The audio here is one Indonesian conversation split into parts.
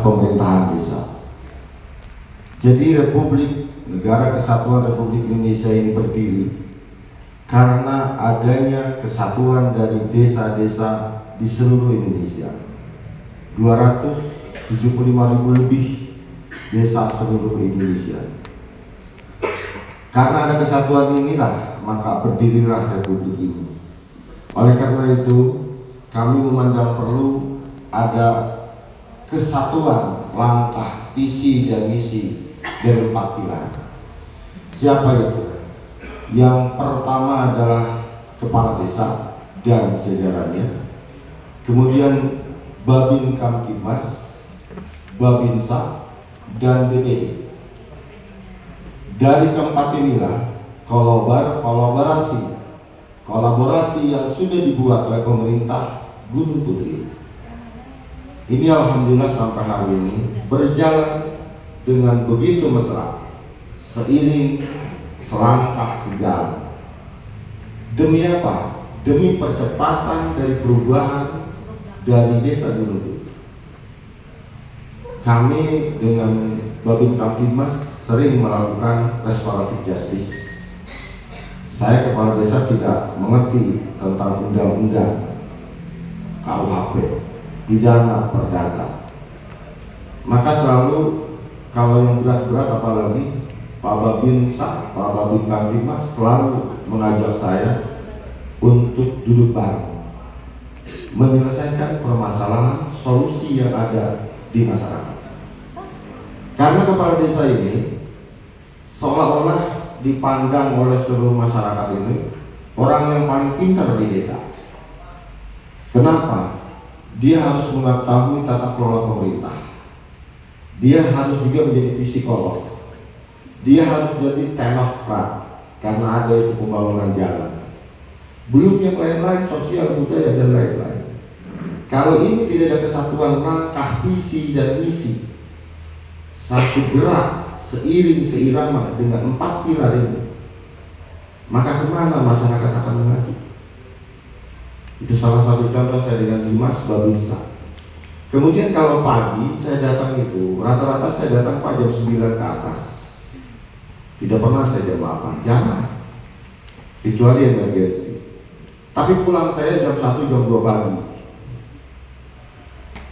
pemerintahan desa. Jadi Negara Kesatuan Republik Indonesia ini berdiri karena adanya kesatuan dari desa-desa di seluruh Indonesia. 275.000 lebih desa seluruh Indonesia. Karena ada kesatuan inilah, maka berdirilah Republik ini. Oleh karena itu, kami memandang perlu ada kesatuan langkah, visi dan misi dari 4 pilar. Siapa itu? Yang pertama adalah kepala desa dan jajarannya, kemudian Babin Kamtibmas, Babinsa, dan BPD. Dari keempat inilah kolaborasi yang sudah dibuat oleh pemerintah Gunung Putri. Ini alhamdulillah sampai hari ini berjalan dengan begitu mesra, seiring selangkah sejalan. Demi apa? Demi percepatan dari perubahan dari desa Gunung Putri. Kami dengan Babin Kamtibmas sering melakukan restoratif justice. Saya kepala desa tidak mengerti tentang undang-undang KUHP, pidana perdata. Maka selalu kalau yang berat-berat, apalagi Pak Babin Kamtibmas selalu mengajak saya untuk duduk bareng, menyelesaikan permasalahan solusi yang ada di masyarakat. Karena kepala desa ini seolah-olah dipandang oleh seluruh masyarakat ini orang yang paling pintar di desa. Kenapa? Dia harus mengetahui tata kelola pemerintah. Dia harus juga menjadi psikolog. Dia harus jadi teknokrat karena ada itu pembangunan jalan. Belum yang lain-lain, sosial, budaya, dan lain-lain. Kalau ini tidak ada kesatuan langkah, visi, dan misi, satu gerak seiring seirama dengan 4 pilar ini, maka kemana masyarakat akan mengadu? Itu salah satu contoh saya dengan Dimas Babinsa. Kemudian kalau pagi saya datang itu, rata-rata saya datang Pak jam 9 ke atas. Tidak pernah saya jam 8, jarang. Kecuali emergensi. Tapi pulang saya jam 1, jam 2 pagi.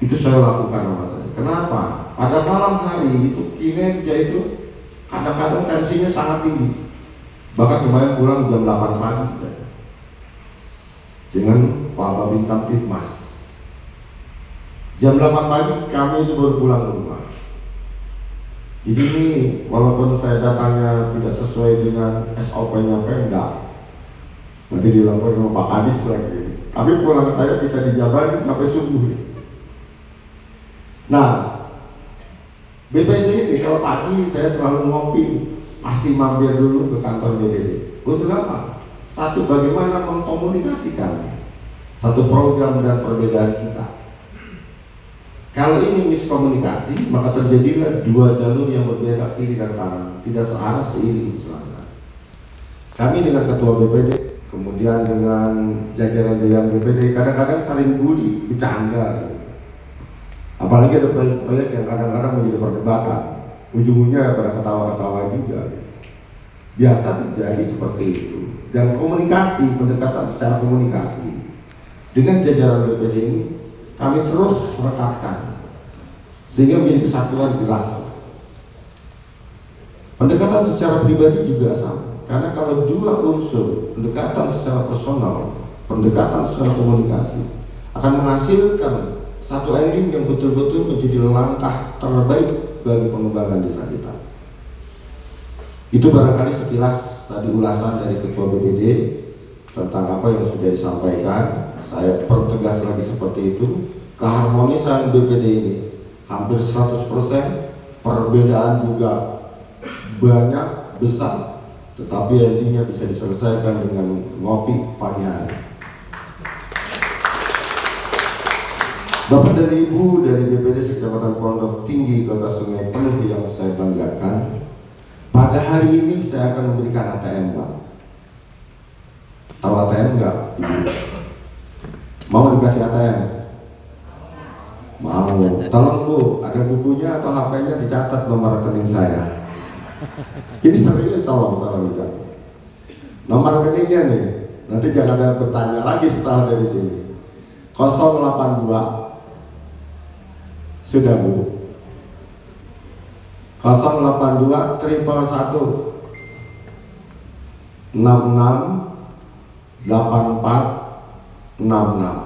Itu saya lakukan sama saya. Kenapa? Pada malam hari itu kinerja itu kadang-kadang tensinya sangat tinggi. Bahkan kemarin pulang jam 8 pagi saya. Dengan Pak Babin Kamtibmas. Jam 8 pagi kami itu baru pulang ke rumah. Jadi ini walaupun saya datangnya tidak sesuai dengan SOP-nya Pemda, nanti dilaporkan sama Pak Kadis lagi. Tapi pulang saya bisa dijabarin sampai subuh. Nah, BPD ini kalau pagi saya selalu ngopi, pasti mampir dulu ke kantor BPD. Untuk apa? Satu, bagaimana mengkomunikasikan satu program dan perbedaan kita. Kalau ini miskomunikasi, maka terjadilah 2 jalur yang berbeda, kiri dan kanan, tidak searah seiring selangkah. Kami dengan ketua BPD, kemudian dengan jajaran-jajaran BPD, kadang-kadang saling bully, bercanda. Apalagi ada proyek-proyek yang kadang-kadang menjadi perdebatan, ujung-ujungnya pada ketawa-ketawa juga. Biasa terjadi seperti itu. Dan komunikasi, pendekatan secara komunikasi dengan jajaran BPD ini kami terus rekatkan sehingga menjadi kesatuan gerak. Pendekatan secara pribadi juga sama, karena kalau 2 unsur, pendekatan secara personal, pendekatan secara komunikasi, akan menghasilkan satu ending yang betul-betul menjadi langkah terbaik bagi pengembangan desa kita. Itu barangkali sekilas tadi ulasan dari Ketua BPD tentang apa yang sudah disampaikan. Saya pertegas lagi seperti itu. Keharmonisan BPD ini hampir 100%, perbedaan juga banyak, besar, tetapi endingnya bisa diselesaikan dengan ngopi pagi hari. Bapak dan Ibu dari BPD Sekecamatan Pondok Tinggi Kota Sungai Penuh yang saya banggakan, pada hari ini saya akan memberikan ATM, Pak. Tahu ATM nggak, Ibu? Mau dikasih ATM? Mau. tolong Bu, ada bukunya atau HP-nya dicatat nomor rekening saya. Ini serius, tolong dicatat. Nomor rekeningnya nih, nanti jangan ada bertanya lagi setelah dari sini. 082 sudah Bu. 082 111 66 84 66.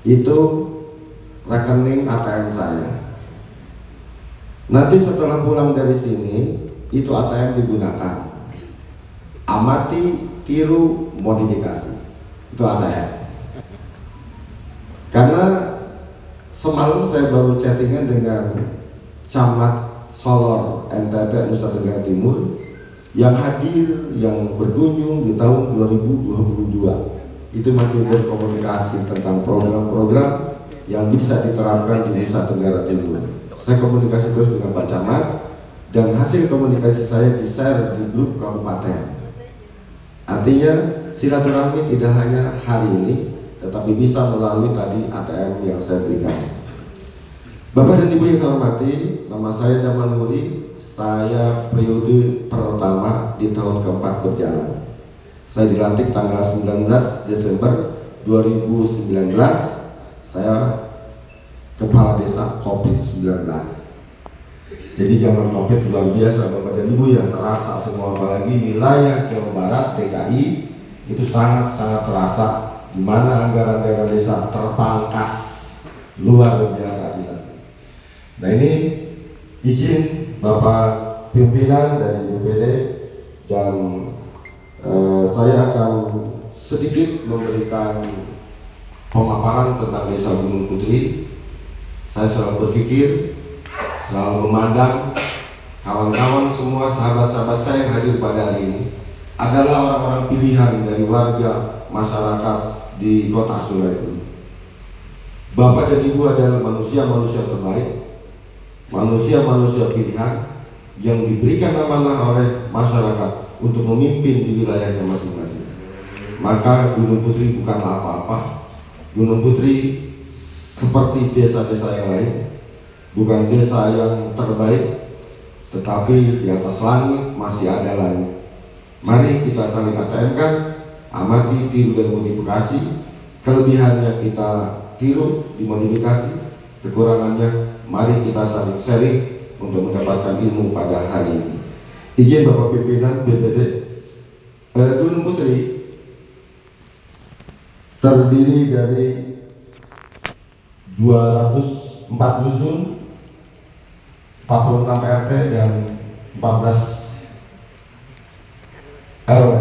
Itu rekening ATM saya. Nanti setelah pulang dari sini, itu ATM digunakan. Amati, tiru, modifikasi. Itu ATM. Karena semalam saya baru chattingan dengan Camat Solor NTT Nusa Tenggara Timur yang hadir, yang berkunjung di tahun 2022. Itu masih berkomunikasi tentang program-program yang bisa diterapkan di Nusa Tenggara Timur. Saya komunikasi terus dengan Pak Camat, dan hasil komunikasi saya di-share di grup kabupaten. Artinya silaturahmi tidak hanya hari ini, tetapi bisa melalui tadi ATM yang saya berikan. Bapak dan Ibu yang saya hormati, nama saya Jamal Nuri. Saya periode pertama di tahun keempat berjalan. Saya dilantik tanggal 19 Desember 2019. Saya kepala desa COVID-19. Jadi zaman COVID luar biasa Bapak dan Ibu yang terasa semua, apalagi wilayah Jawa Barat DKI itu sangat-sangat terasa, di mana anggaran dana desa terpangkas luar biasa di sana. Nah, ini izin Bapak pimpinan dari BPD, dan saya akan sedikit memberikan pemaparan tentang Desa Gunung Putri. Saya selalu berpikir, selalu memandang kawan-kawan semua, sahabat-sahabat saya yang hadir pada hari ini adalah orang-orang pilihan dari warga masyarakat di Kota Sungai ini. Bapak dan Ibu adalah manusia-manusia terbaik, manusia-manusia pilihan yang diberikan amanah oleh masyarakat untuk memimpin di wilayahnya masing-masing. Maka Gunung Putri bukanlah apa-apa. Gunung Putri seperti desa-desa yang lain, bukan desa yang terbaik, tetapi di atas langit masih ada langit. Mari kita saling ATM-kan, amati, tiru, dan modifikasi. Kelebihannya kita tiru, dimodifikasi. Kekurangannya mari kita saling sharing untuk mendapatkan ilmu pada hari ini. Izin Bapak Pimpinan BPD, Gunung Putri terdiri dari 204 dusun, 46 RT, dan 14 RW.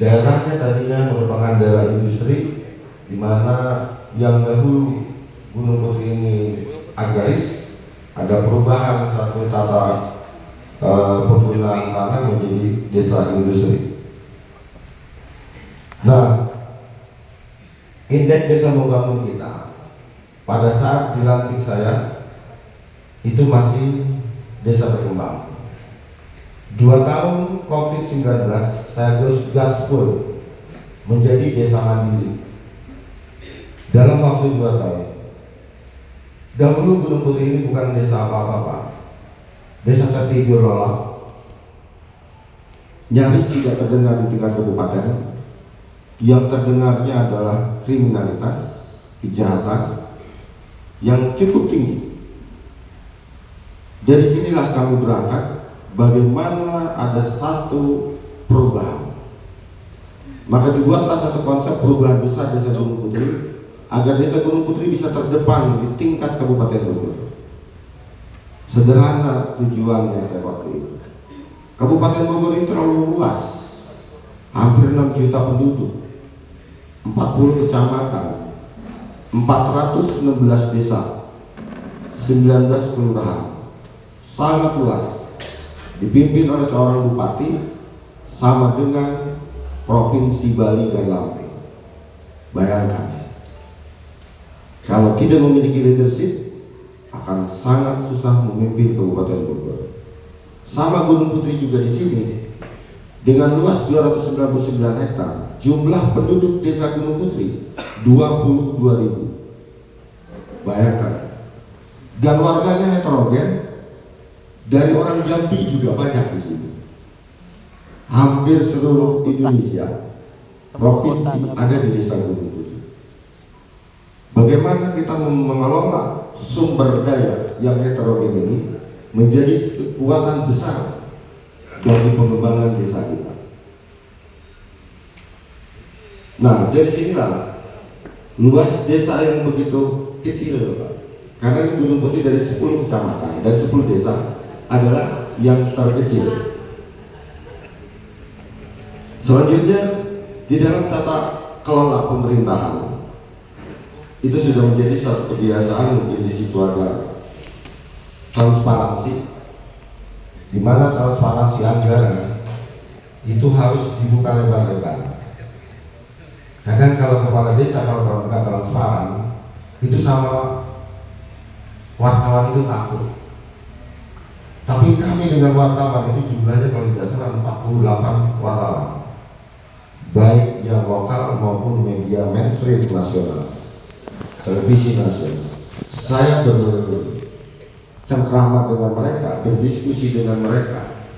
Daerahnya tadinya merupakan daerah industri, di mana yang dahulu Gunung Putri ini agraris, ada perubahan satu tata penggunaan tanah menjadi desa industri. Nah, indeks desa membangun kita pada saat dilantik saya itu masih desa berkembang. 2 tahun COVID-19 saya gaspol menjadi desa mandiri dalam waktu 2 tahun. Dahulu Gunung Putri ini bukan desa apa-apa, desa tertidur lelap, nyaris tidak terdengar di tingkat kabupaten. Yang terdengarnya adalah kriminalitas, kejahatan yang cukup tinggi. Dari sinilah kami berangkat, bagaimana ada satu perubahan. Maka dibuatlah satu konsep perubahan besar Desa Gunung Putri, agar Desa Gunung Putri bisa terdepan di tingkat Kabupaten Bogor. Sederhana tujuannya saya waktu itu. Kabupaten Bogor ini terlalu luas, hampir 6 juta penduduk, 40 kecamatan, 416 desa, 19 kelurahan, sangat luas, dipimpin oleh seorang bupati, sama dengan Provinsi Bali dan Lampung. Bayangkan, kalau tidak memiliki leadership, akan sangat susah memimpin Kabupaten Bogor. Sama Gunung Putri juga di sini, dengan luas 299 hektar, jumlah penduduk Desa Gunung Putri 22.000. Bayangkan. Dan warganya heterogen, dari orang Jambi juga banyak di sini. Hampir seluruh Indonesia, provinsi ada di Desa Gunung Putri. Bagaimana kita mengelola sumber daya yang heterogen ini menjadi kekuatan besar bagi pengembangan desa kita. Nah, dari sinilah luas desa yang begitu kecil, Pak. Karena di Gunung Putri dari 10 kecamatan dan 10 desa adalah yang terkecil. Selanjutnya, di dalam tata kelola pemerintahan itu sudah menjadi satu kebiasaan, mungkin di situ ada transparansi, di mana transparansi anggaran itu harus dibuka lebar-lebar. Kadang kalau kepala desa kalau nggak transparan, itu sama wartawan itu takut. Tapi kami dengan wartawan itu jumlahnya kalau tidak salah 48 wartawan, baik yang lokal maupun media mainstream nasional, televisi nasional. Saya bercengkrama dengan mereka, berdiskusi dengan mereka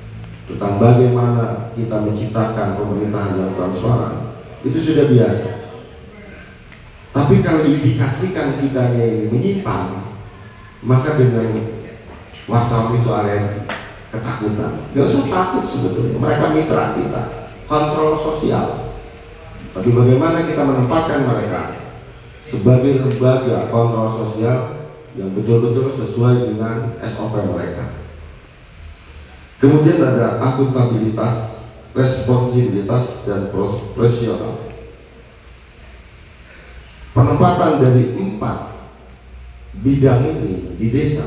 tentang bagaimana kita menciptakan pemerintahan yang transparan. Itu sudah biasa. Tapi kalau dikasihkan kita ini menyimpang, maka dengan wartawan itu ada ketakutan. Gak usah takut sebetulnya, mereka mitra kita, kontrol sosial. Tapi bagaimana kita menempatkan mereka sebagai lembaga kontrol sosial yang betul-betul sesuai dengan SOP mereka. Kemudian ada akuntabilitas, responsibilitas, dan profesional. Penempatan dari 4 bidang ini di desa,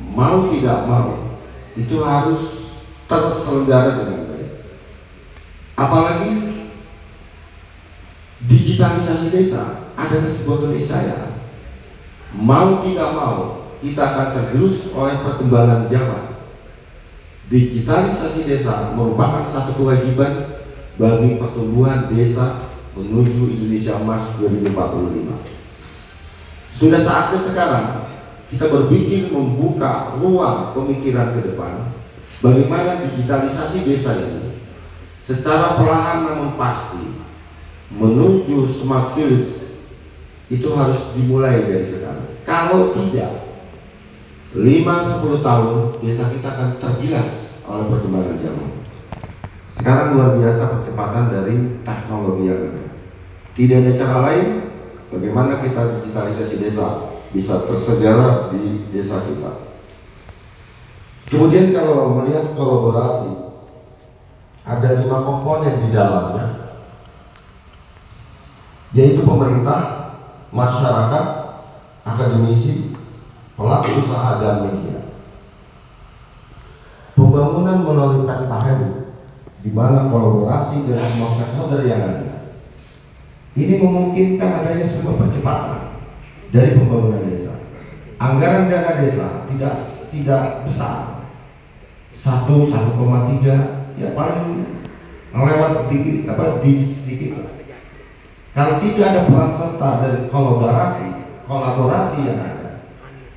mau tidak mau, itu harus terselenggara dengan baik. Apalagi digitalisasi desa adalah sebuah keniscayaan. Mau tidak mau, kita akan tergerus oleh perkembangan zaman. Digitalisasi desa merupakan satu kewajiban bagi pertumbuhan desa menuju Indonesia Emas 2045. Sudah saatnya sekarang kita berpikir membuka ruang pemikiran ke depan bagaimana digitalisasi desa ini secara perlahan namun pasti menuju smart village itu harus dimulai dari sekarang. Kalau tidak, 5-10 tahun desa kita akan tergilas oleh perkembangan zaman. Sekarang luar biasa percepatan dari teknologi yang ada. Tidak ada cara lain bagaimana kita digitalisasi desa bisa tersedia di desa kita. Kemudian kalau melihat kolaborasi, ada 5 komponen di dalamnya, yaitu pemerintah, masyarakat, akademisi, pelaku usaha, dan media. Pembangunan melalui pentahem, di mana kolaborasi dengan semua stakeholder yang ada, ini memungkinkan adanya sebuah percepatan dari pembangunan desa. Anggaran dana desa tidak besar, 1,3 ya paling lewat dikit, sedikit. Kalau tidak ada peran serta dari kolaborasi yang ada,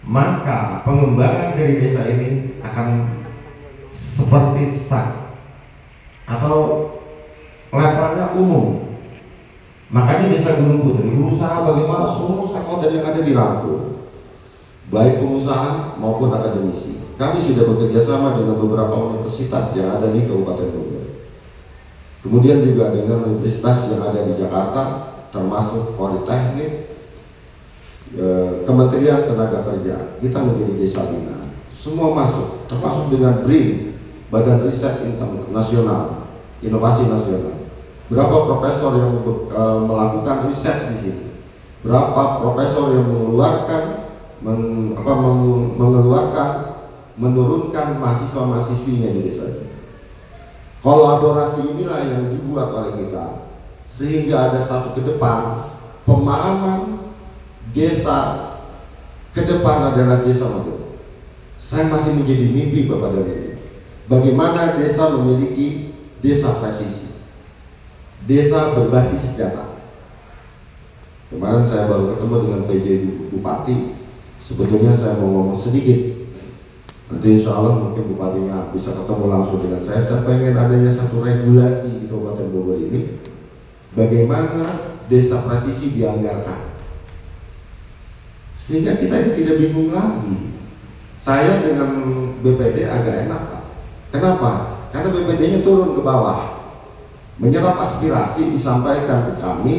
maka pengembangan dari desa ini akan seperti stuck atau levelnya umum. Makanya Desa Gunung Putri berusaha bagaimana semua stakeholder yang ada dirangkul, baik pengusaha maupun akademisi. Kami sudah bekerja sama dengan beberapa universitas yang ada di Kabupaten Bogor. Kemudian juga dengan universitas yang ada di Jakarta, termasuk Politeknik, Kementerian Tenaga Kerja. Kita menjadi desa bina. Semua masuk, termasuk dengan BRIN, Badan Riset Internasional, Inovasi Nasional. Berapa profesor yang melakukan riset di sini? Berapa profesor yang menurunkan mahasiswa-mahasiswinya di desa ini? Kolaborasi inilah yang dibuat oleh kita, sehingga ada satu ke depan pemahaman desa ke depan adalah desa modern. Saya masih menjadi mimpi Bapak dan Ibu, bagaimana desa memiliki desa presisi, desa berbasis data. Kemarin saya baru ketemu dengan PJ Bupati, Sebetulnya saya mau ngomong sedikit. Nanti insya Allah mungkin bupatinya bisa ketemu langsung dengan saya. Saya pengen adanya satu regulasi di Kabupaten Bogor ini, bagaimana desa presisi dianggarkan, sehingga kita ini tidak bingung lagi. Saya dengan BPD agak enak, Pak. Kenapa? Karena BPD-nya turun ke bawah, menyerap aspirasi, disampaikan ke kami,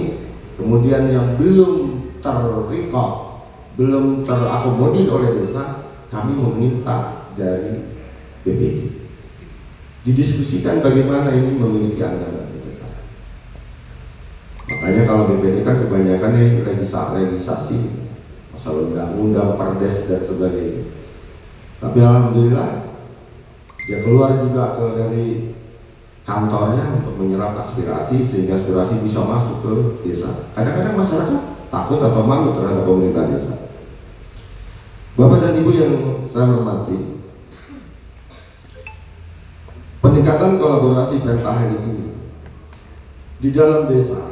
kemudian yang belum terrecord, belum terakomodir oleh desa, kami meminta dari BPD. Didiskusikan bagaimana ini memiliki anggaran. Makanya kalau BPD kan kebanyakan ini legislasi, masalah undang-undang, perdes dan sebagainya. Tapi alhamdulillah dia keluar juga dari kantornya untuk menyerap aspirasi, sehingga aspirasi bisa masuk ke desa. Kadang-kadang masyarakat takut atau malu terhadap pemerintah desa. Bapak dan Ibu yang saya hormati, peningkatan kolaborasi pentahelix ini di dalam desa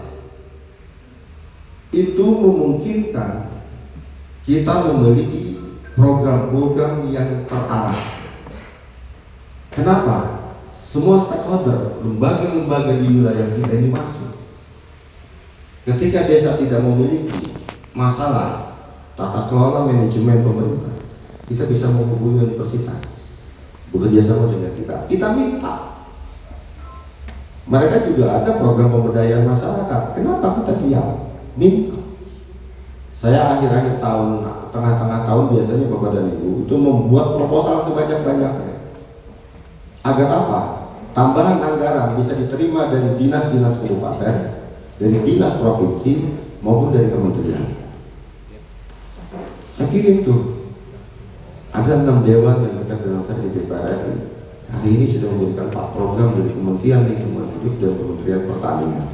itu memungkinkan kita memiliki program-program yang terarah. Kenapa? Semua stakeholder, lembaga-lembaga di wilayah kita ini masuk. Ketika desa tidak memiliki masalah tata kelola manajemen pemerintah, kita bisa menghubungi universitas, bekerja sama dengan kita. Kita minta. Mereka juga ada program pemberdayaan masyarakat. Kenapa kita diam? Minta. Saya akhir-akhir tahun, tengah-tengah tahun biasanya Bapak dan Ibu itu membuat proposal sebanyak-banyaknya. Agar apa? Tambahan anggaran bisa diterima dari dinas-dinas kabupaten, dari dinas provinsi maupun dari kementerian. Saya kirim tuh. Ada 6 dewan yang dekat dengan saya di DPR RI. Hari ini sudah memberikan 4 program dari Kementerian Lingkungan Hidup dan Kementerian Pertanian.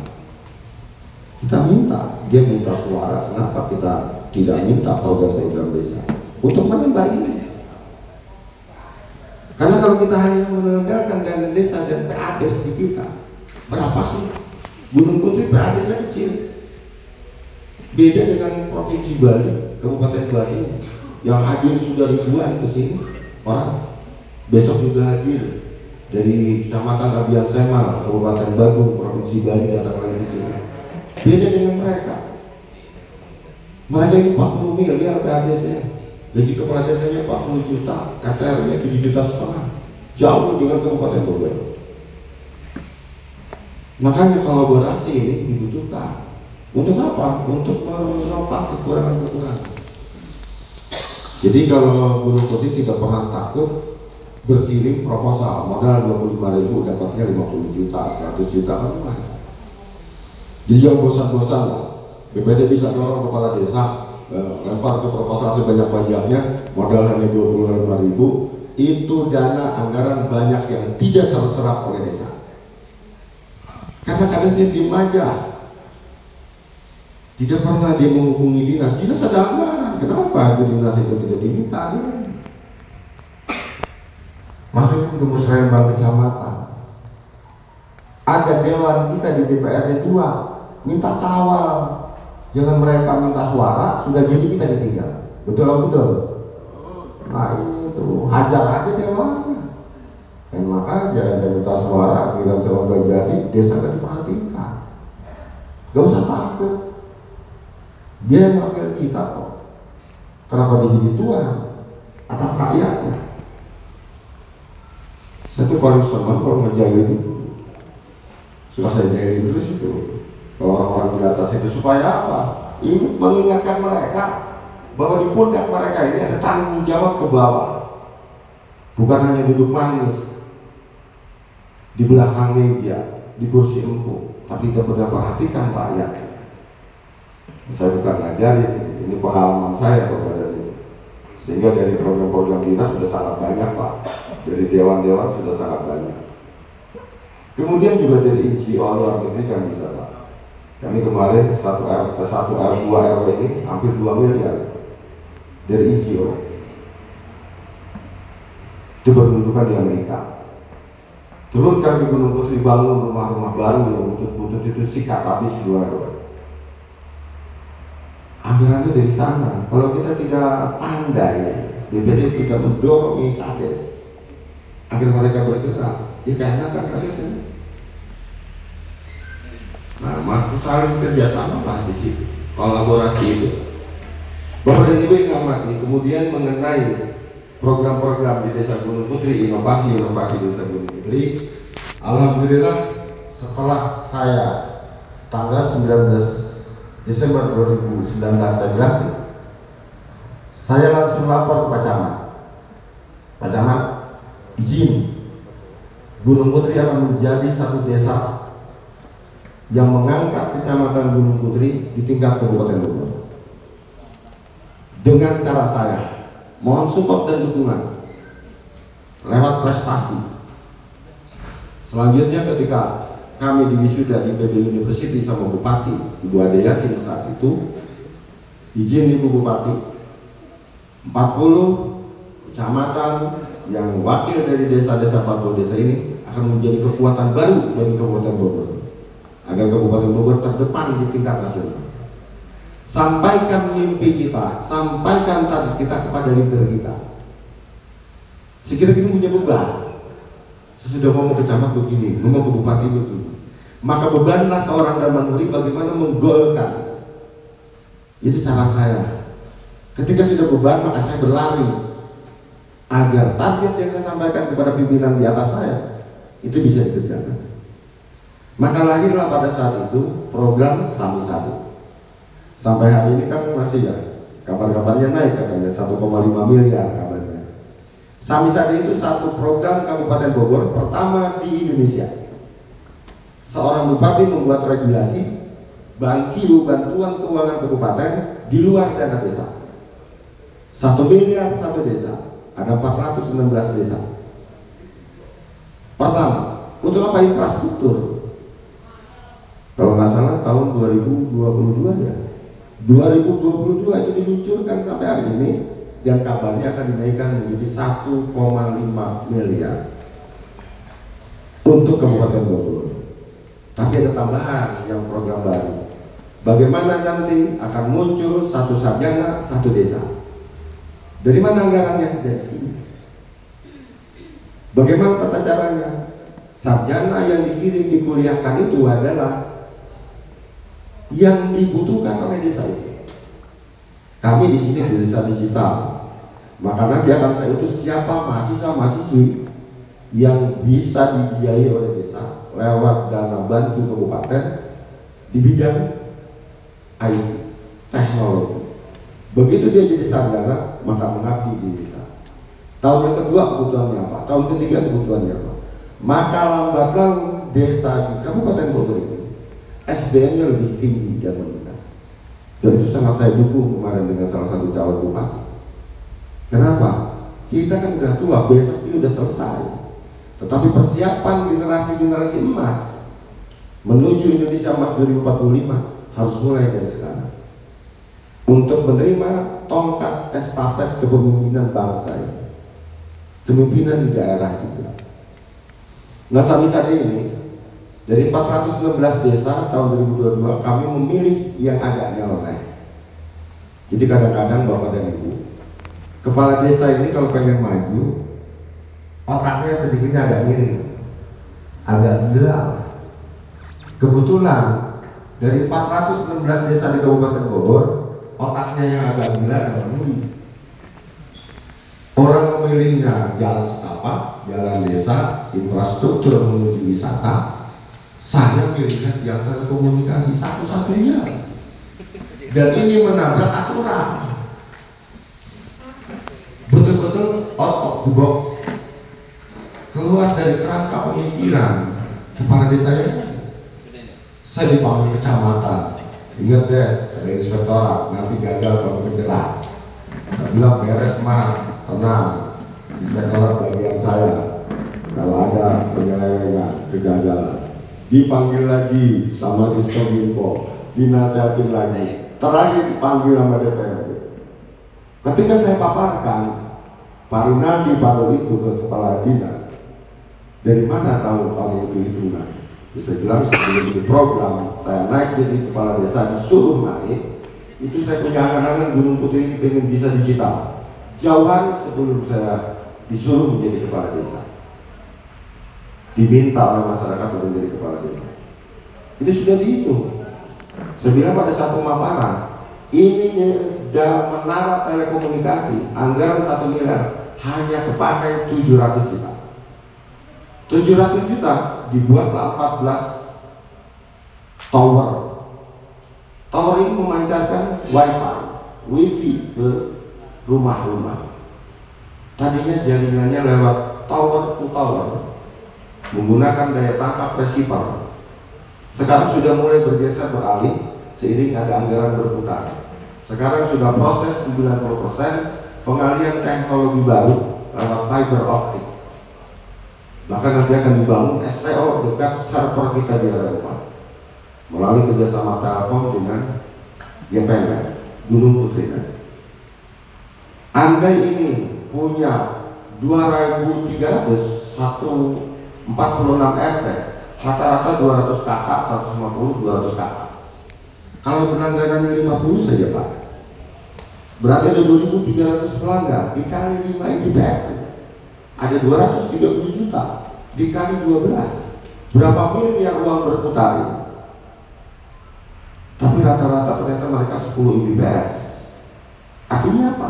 Kita minta, dia minta suara, kenapa kita tidak minta program-program desa untuk menambah ini? Karena kalau kita hanya mengandalkan dana desa dan PADES di kita, berapa sih? Gunung Putri PADES-nya kecil. Beda dengan Provinsi Bali, Kabupaten Bali, yang hadir sudah ribuan ke sini orang. Besok juga hadir dari Kecamatan Rabian Semal, Kabupaten Badung, Provinsi Bali datang lagi di sini. Beda dengan mereka. Mereka ini 40 miliar PADES-nya. Gaji kepala desanya 40 juta, KTR-nya 7,5 juta. Jauh dengan Kabupaten Bogor. Makanya kolaborasi ini dibutuhkan. Untuk apa? Untuk menopang kekurangan-kekurangan. Jadi kalau Gunung Putri tidak pernah takut berkirim proposal, modal 25.000 dapatnya 50 juta, 100 juta kan lumayan. Jadi jangan bosan-bosan lah. BPD bisa dorong kepala desa, lempar ke proposal sebanyak-banyaknya, modal hanya 25.000, itu dana anggaran banyak yang tidak terserap oleh desa. Karena kadesnya diem aja, tidak pernah dia menghubungi dinas. Dinas ada anggaran, kenapa dinas itu tidak diminta? Masukin ke musrembang kecamatan, ada dewan kita di DPRD 2 minta kawal. Jangan mereka minta suara, sudah jadi kita ditinggal. Betul atau betul? Nah itu, hajar aja dewannya. Enak aja, ada minta suara, bilang saya udah jadi, desa gak diperhatikan. Gak usah takut. Dia yang wakil kita kok. Kenapa dia jadi tuan atas rakyatnya? Saya tuh paling senang kalau ngejailin itu. Suka saya jailin terus itu. Orang-orang di atas itu supaya apa? Ini mengingatkan mereka bahwa di pundak mereka ini ada tanggung jawab ke bawah. Bukan hanya duduk manis di belakang meja, di kursi empuk, tapi tidak pernah perhatikan rakyat. Saya bukan ngajarin, ini pengalaman saya kepada ini. Sehingga dari program-program dinas sudah sangat banyak Pak. Dari dewan-dewan sudah sangat banyak. Kemudian juga dari NGO luar negeri kan bisa Pak. Kami kemarin 1 R2 RW ini hampir 2 miliar dari NGO. Itu berkedudukan di Amerika. Turunkan ke Gunung Putri, bangun rumah-rumah baru yang butut-butut itu sikat habis 2 RW. Anggarannya dari sana. Kalau kita tidak pandai, BPD tidak mendorong kades agar mereka bergerak, ya kayaknya kan kadesnya. Nah, maka saling kerjasama lah di situ, kolaborasi itu. Bapak dan Ibu yang saya hormati, kemudian mengenai program-program di Desa Gunung Putri, inovasi Desa Gunung Putri, alhamdulillah setelah saya tanggal 19 Desember 2019 saya dilantik, saya langsung lapor ke Pak Camat. Pak Camat, izin Gunung Putri akan menjadi satu desa yang mengangkat Kecamatan Gunung Putri di tingkat Kabupaten Bogor. Dengan cara saya, mohon support dan dukungan lewat prestasi. Selanjutnya ketika kami diwisuda di PB University sama Bupati Ibu Ade Yasin saat itu, izin Ibu Bupati, 40 kecamatan yang wakil dari desa-desa 40 desa ini akan menjadi kekuatan baru bagi Kabupaten Bogor, agar Kabupaten Bogor terdepan di tingkat nasional. Sampaikan mimpi kita, sampaikan target kita kepada leader kita. Sekiranya kita punya beban, sesudah ngomong ke camat begini, ngomong ke bupati begini, maka bebanlah seorang Damanhuri bagaimana menggolkan. Itu cara saya. Ketika sudah beban, maka saya berlari agar target yang saya sampaikan kepada pimpinan di atas saya itu bisa dikerjakan. Maka lahirlah pada saat itu program Samisade. Sampai hari ini kan masih ya, kabar-kabarnya naik katanya 1,5 miliar kabarnya. Samisade itu satu program Kabupaten Bogor pertama di Indonesia. Seorang bupati membuat regulasi bantuan keuangan kabupaten di luar dana desa. 1 miliar satu desa, ada 416 desa. Pertama, untuk apa? Infrastruktur. Kalau nggak salah tahun 2022 ya, 2022 itu diluncurkan sampai hari ini, dan kabarnya akan dinaikkan menjadi 1,5 miliar untuk Kabupaten Bogor. Tapi ada tambahan yang program baru. Bagaimana nanti akan muncul satu sarjana, satu desa. Dari mana anggarannya? Dari sini. Bagaimana tata caranya? Sarjana yang dikirim dikuliahkan itu adalah yang dibutuhkan oleh desa itu. Kami di sini di desa digital, maka nanti akan saya utus siapa mahasiswa-mahasiswi yang bisa dibiayai oleh desa lewat dana bantu kabupaten di bidang IT, teknologi. Begitu dia jadi sarjana, maka mengabdi di desa. Tahun yang kedua kebutuhannya apa? Tahun ketiga kebutuhannya apa? Maka lambat laun desa di Kabupaten Bogor ini SDM-nya lebih tinggi dan meningkat. Dan itu sangat saya dukung kemarin dengan salah satu calon bupati. Kenapa? Kita kan udah tua, besok ini udah selesai. Tetapi persiapan generasi-generasi emas menuju Indonesia Emas 2045 harus mulai dari sekarang. Untuk menerima tongkat estafet kepemimpinan bangsa ini, kepemimpinan di daerah juga. Nah, Samisade ini dari 416 desa tahun 2022 kami memilih yang agak nyeleneh. Jadi kadang-kadang Bapak dan Ibu, kepala desa ini kalau pengen maju, otaknya sedikitnya agak miring, agak gelap. Kebetulan dari 416 desa di Kabupaten Bogor, otaknya yang agak gila dan memilih. Orang memilihnya jalan setapak, jalan desa, infrastruktur menuju wisata. Saya pilihkan yang telekomunikasi satu-satunya, dan ini menabrak aturan. Betul-betul out of the box, keluar dari kerangka pemikiran kepala desa ini. Saya dipanggil kecamatan, ingat des, ada inspektorat, nanti gagal kalau pencerat. Saya bilang beres mah, tenang, inspektorat bagian saya. Kalau ada penyelewengan, kegagalan, dipanggil lagi sama Diskominfo, dinasihatin lagi, terakhir dipanggil sama DPRD. Ketika saya paparkan Pak Rinaldi Pado itu ke kepala dinas, dari mana tahu kamu itu hitungan? Bisa bilang sebelum di program saya naik jadi kepala desa disuruh naik, Itu saya punya angan-angan Gunung Putri ini pengen bisa digital. Jauh hari sebelum saya disuruh menjadi kepala desa, diminta oleh masyarakat untuk menjadi kepala desa. Itu sudah dihitung. Saya bilang pada saat pemaparan, ini dalam menara telekomunikasi anggaran 1 miliar hanya kepakai 700 juta. 700 juta dibuatlah 14 tower. Tower ini memancarkan wifi ke rumah-rumah. Tadinya jaringannya lewat tower to tower menggunakan daya tangkap receiver. Sekarang sudah mulai bergeser beralih seiring ada anggaran berputar. Sekarang sudah proses 90% pengalihan teknologi baru lewat fiber optik. Bahkan nanti akan dibangun STO dekat server kita di Eropa melalui kerjasama Telkom dengan GPN Gunung Putri. Andai ini punya 2.300 146 RT, rata-rata 200 kakak, 150, 200 kakak. Kalau pelangganannya 50 saja Pak, berarti ada 2.300 pelanggan dikali 5 Mbps, ada 230 juta dikali 12, berapa miliar uang berputar ini? Tapi rata-rata ternyata mereka 10 Mbps. Artinya apa?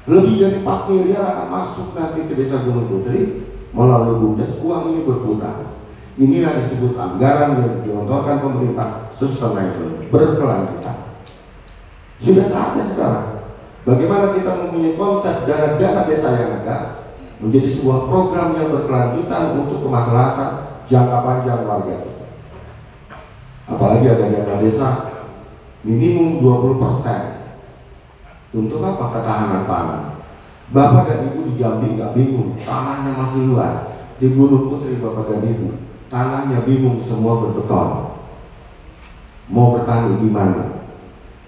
Lebih dari 4 miliar akan masuk nanti ke desa Gunung Putri melalui BUMDes. Uang ini berputar. Inilah disebut anggaran yang digelontorkan pemerintah sustainable, berkelanjutan. Sudah saatnya sekarang bagaimana kita mempunyai konsep dana-dana desa yang ada menjadi sebuah program yang berkelanjutan untuk kemaslahatan jangka panjang warga kita. Apalagi ada dana desa minimum 20%. Untuk apa? Ketahanan pangan. Bapak dan Ibu di Jambi nggak bingung, tanahnya masih luas. Di Gunung Putri Bapak dan Ibu, tanahnya bingung, semua berbeton. Mau bertani di mana?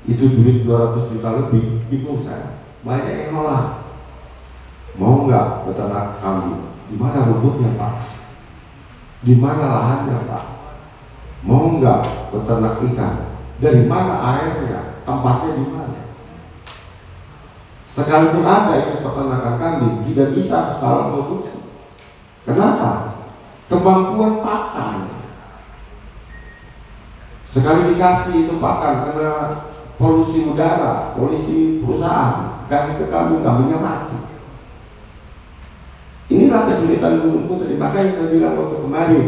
Itu duit 200 juta lebih, bingung saya. Banyak yang nolak. Mau nggak beternak kambing? Di mana rumputnya Pak? Di mana lahannya Pak? Mau nggak beternak ikan? Dari mana airnya? Tempatnya di mana? Sekalipun ada itu peternakan kambing, tidak bisa skala produksi. Kenapa? Kemampuan pakan. Sekali dikasih itu pakan kena polusi udara, polusi perusahaan, kasih ke kambing, kambingnya mati. Inilah kesulitan Gunung Putri. Makanya saya bilang waktu kemarin,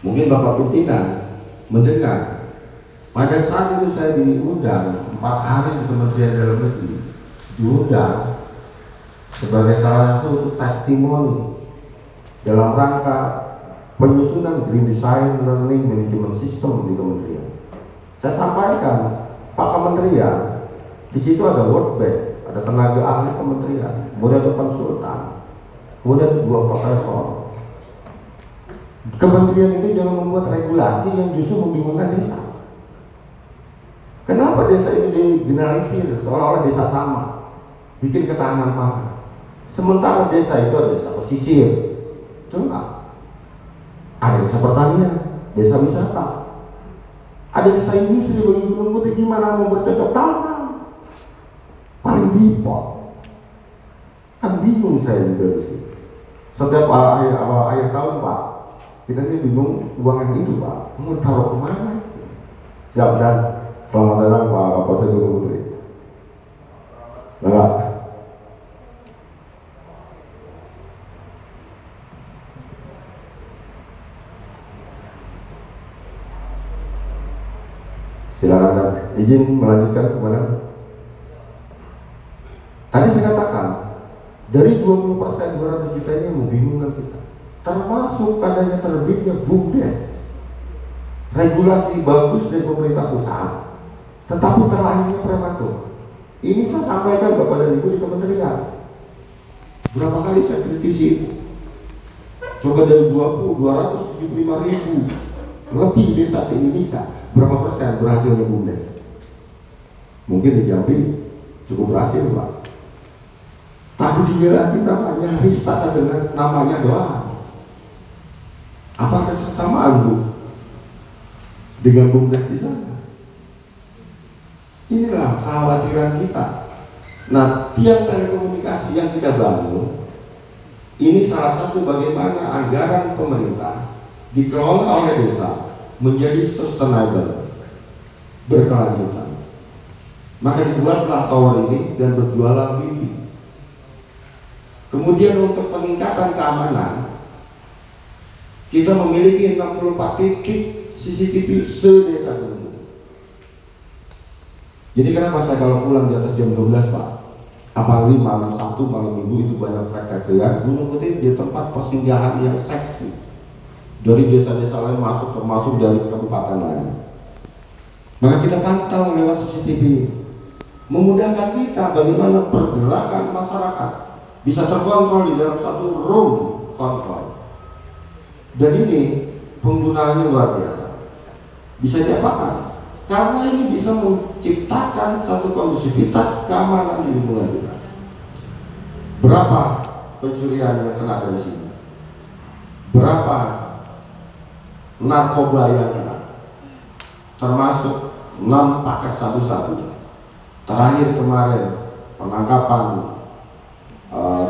mungkin Bapak pimpinan mendengar, pada saat itu saya diundang 4 hari di Kementerian Dalam Negeri, diundang sebagai salah satu testimoni dalam rangka penyusunan Green Design Learning Management System di Kementerian. Saya sampaikan, Pak Kementerian, di situ ada World Bank, ada tenaga ahli kementerian, kemudian ada konsultan, kemudian 2 profesor. Kementerian itu jangan membuat regulasi yang justru membingungkan desa. Kenapa desa ini digeneralisir seolah-olah desa sama, bikin ketahanan pangan. Sementara desa itu ada desa pesisir, coba ada desa pertanian, desa wisata, ada desa industri. Bagi Gunung Putri gimana mau bercocok tanam? Paling default. Kan bingung saya juga di sini. Setiap akhir tahun Pak, kita ini bingung uang yang itu Pak, mau taruh kemana? Siap dan selamat datang Pak Kapolsek Gunung Putri. Enggak. Silakan dan izin melanjutkan kemana? Tadi saya katakan dari 20% 200 juta ini membingungkan kita, termasuk adanya terbitnya BUMDes, regulasi bagus dari pemerintah pusat, tetapi terlahirnya prematur. Ini saya sampaikan Bapak dan Ibu di Kementerian. Berapa kali saya kritisi itu? Coba dari 275 ribu lebih desa se-Indonesia, berapa persen berhasilnya BUMDes? Mungkin di Jambi cukup berhasil Pak. Tapi di wilayah kita nyaris tak ada dengan namanya doang. Apa ada kesamaan Bu dengan BUMDes di sana? Inilah kekhawatiran kita. Nah, tiang telekomunikasi yang kita bangun ini salah satu bagaimana anggaran pemerintah dikelola oleh desa menjadi sustainable, berkelanjutan. Maka dibuatlah tower ini dan berjualan wifi. Kemudian untuk peningkatan keamanan, kita memiliki 64 titik CCTV se-desa Gunung Putri. Jadi kenapa saya kalau pulang di atas jam 12 Pak, apalagi malam Sabtu, malam Minggu itu banyak praktek liar, Gunung Putri di tempat persinggahan yang seksi dari desa-desa lain masuk, termasuk dari kabupaten lain. Maka kita pantau lewat CCTV, memudahkan kita bagaimana pergerakan masyarakat bisa terkontrol di dalam satu room kontrol. Dan ini penggunaannya luar biasa. Bisa diapakan? Karena ini bisa menciptakan satu kondusivitas keamanan di lingkungan kita. Berapa pencurian yang kena dari sini? Berapa narkoba yang kena? Termasuk 6 paket sabu-sabu. Terakhir kemarin penangkapan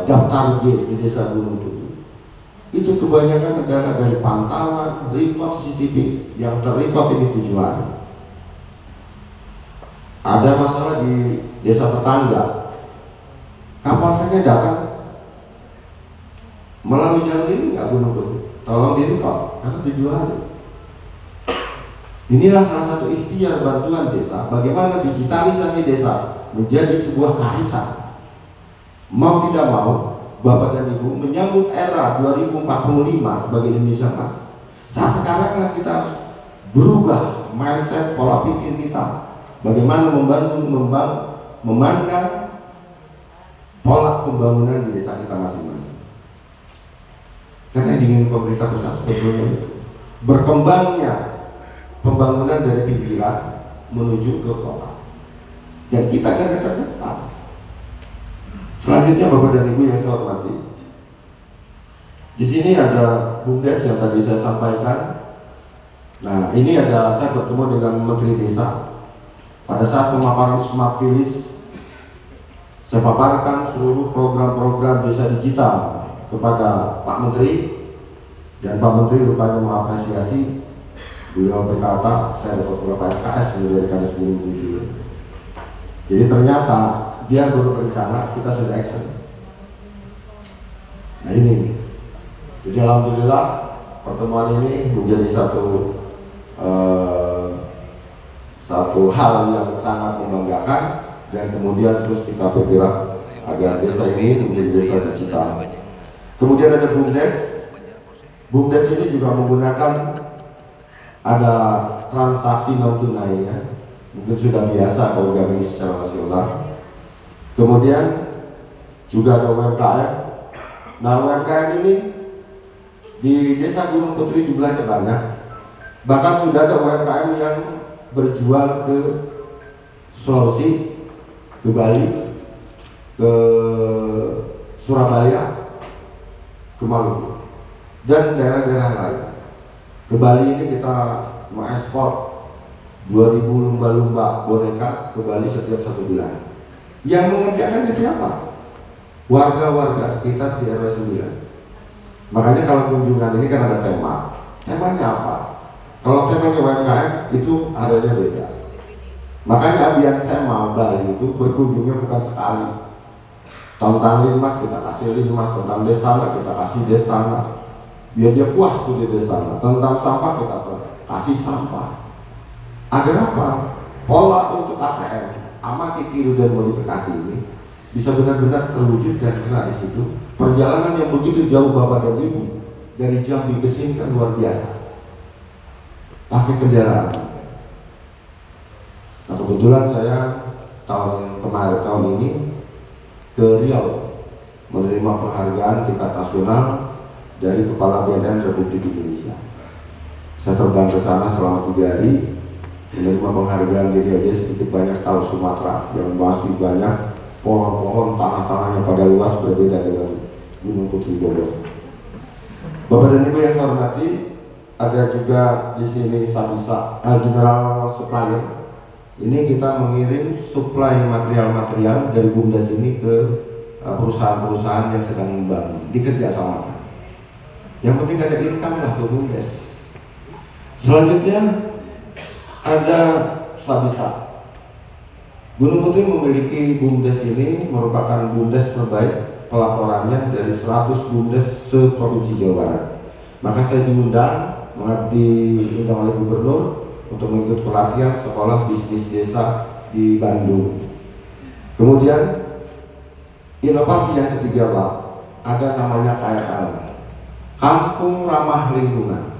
daftar G di desa Gunung Putri. Itu kebanyakan adalah dari pantauan record CCTV yang terrecord ini tujuan. Ada masalah di desa tetangga, kapal saya datang melalui jalur ini nggak Gunung Putri, tolong direkod karena tujuan. Inilah salah satu ikhtiar bantuan desa, bagaimana digitalisasi desa menjadi sebuah keharusan. Mau tidak mau, Bapak dan Ibu menyambut era 2045 sebagai Indonesia Emas. Saat sekarang kita harus berubah mindset pola pikir kita. Bagaimana memandang pola pembangunan di desa kita masing-masing. Karena yang diingin pemerintah pusat sebetulnya itu berkembangnya pembangunan dari pinggiran menuju ke kota, dan kita garda terdepan. Selanjutnya Bapak dan Ibu yang saya hormati, di sini ada BUMDes yang tadi saya sampaikan. Nah, ini ada saya bertemu dengan Menteri Desa pada saat pemaparan Smart Village. Saya paparkan seluruh program-program desa digital kepada Pak Menteri, dan Pak Menteri rupanya mengapresiasi. Beliau berkata, saya dapat beberapa SKS dari Kadis Gunung Putri. Jadi ternyata dia baru berencana, kita sudah action. Nah ini, jadi alhamdulillah pertemuan ini menjadi satu hal yang sangat membanggakan, dan kemudian terus kita bergerak agar desa ini menjadi desa digital. Kemudian ada BUMDes. BUMDes ini juga menggunakan ada transaksi non tunainya, mungkin sudah biasa kalau kami secara nasional. Kemudian juga ada UMKM. Nah, UMKM ini di desa Gunung Putri jumlahnya banyak. Bahkan sudah ada UMKM yang berjual ke Sulawesi, ke Bali, ke Surabaya, ke Maluku, dan daerah-daerah lain. Ke Bali ini kita mengekspor 2000 lumba-lumba boneka ke Bali setiap 1 bulan. Yang mengerjakannya siapa? Warga-warga sekitar di RW 9. Makanya kalau kunjungan ini kan ada tema. Temanya apa? Kalau temanya UMKM itu adanya beda. Makanya Abian Sema Bali itu berkunjungnya bukan sekali. Tentang limas kita kasih limas, tentang destana kita kasih destana. Biar dia puas tuh di destana. Tentang sampah kita kasih sampah. Agar apa? Pola untuk ATM, amati, tiru, dan modifikasi ini bisa benar-benar terwujud dan kena di situ. Perjalanan yang begitu jauh Bapak dan Ibu dari Jambi ke sini kan luar biasa. Pakai kendaraan. Nah, kebetulan saya tahun ini ke Riau menerima penghargaan tingkat nasional dari Kepala BNN Republik Indonesia. Saya terbang ke sana selama 3 hari, menerima penghargaan dari aja sedikit banyak tahu Sumatera yang masih banyak pohon-pohon, tanah-tanah yang pada luas berbeda dengan Gunung Putri Bogor. Bapak dan Ibu yang saya hormati, ada juga di sini Sabisa General Supplier Ini kita mengirim suplai material-material dari BUMDes ini ke perusahaan-perusahaan yang sedang membangun, dikerjasamakan. Yang penting ada income lah ke BUMDes. Selanjutnya ada Sabisa. Gunung Putri memiliki BUMDes ini merupakan BUMDes terbaik pelaporannya dari 100 BUMDes se-Provinsi Jawa Barat. Maka saya diundang oleh Gubernur untuk mengikuti pelatihan sekolah bisnis desa di Bandung. Kemudian inovasi yang ketiga Pak, ada namanya KRL, Kampung Ramah Lingkungan.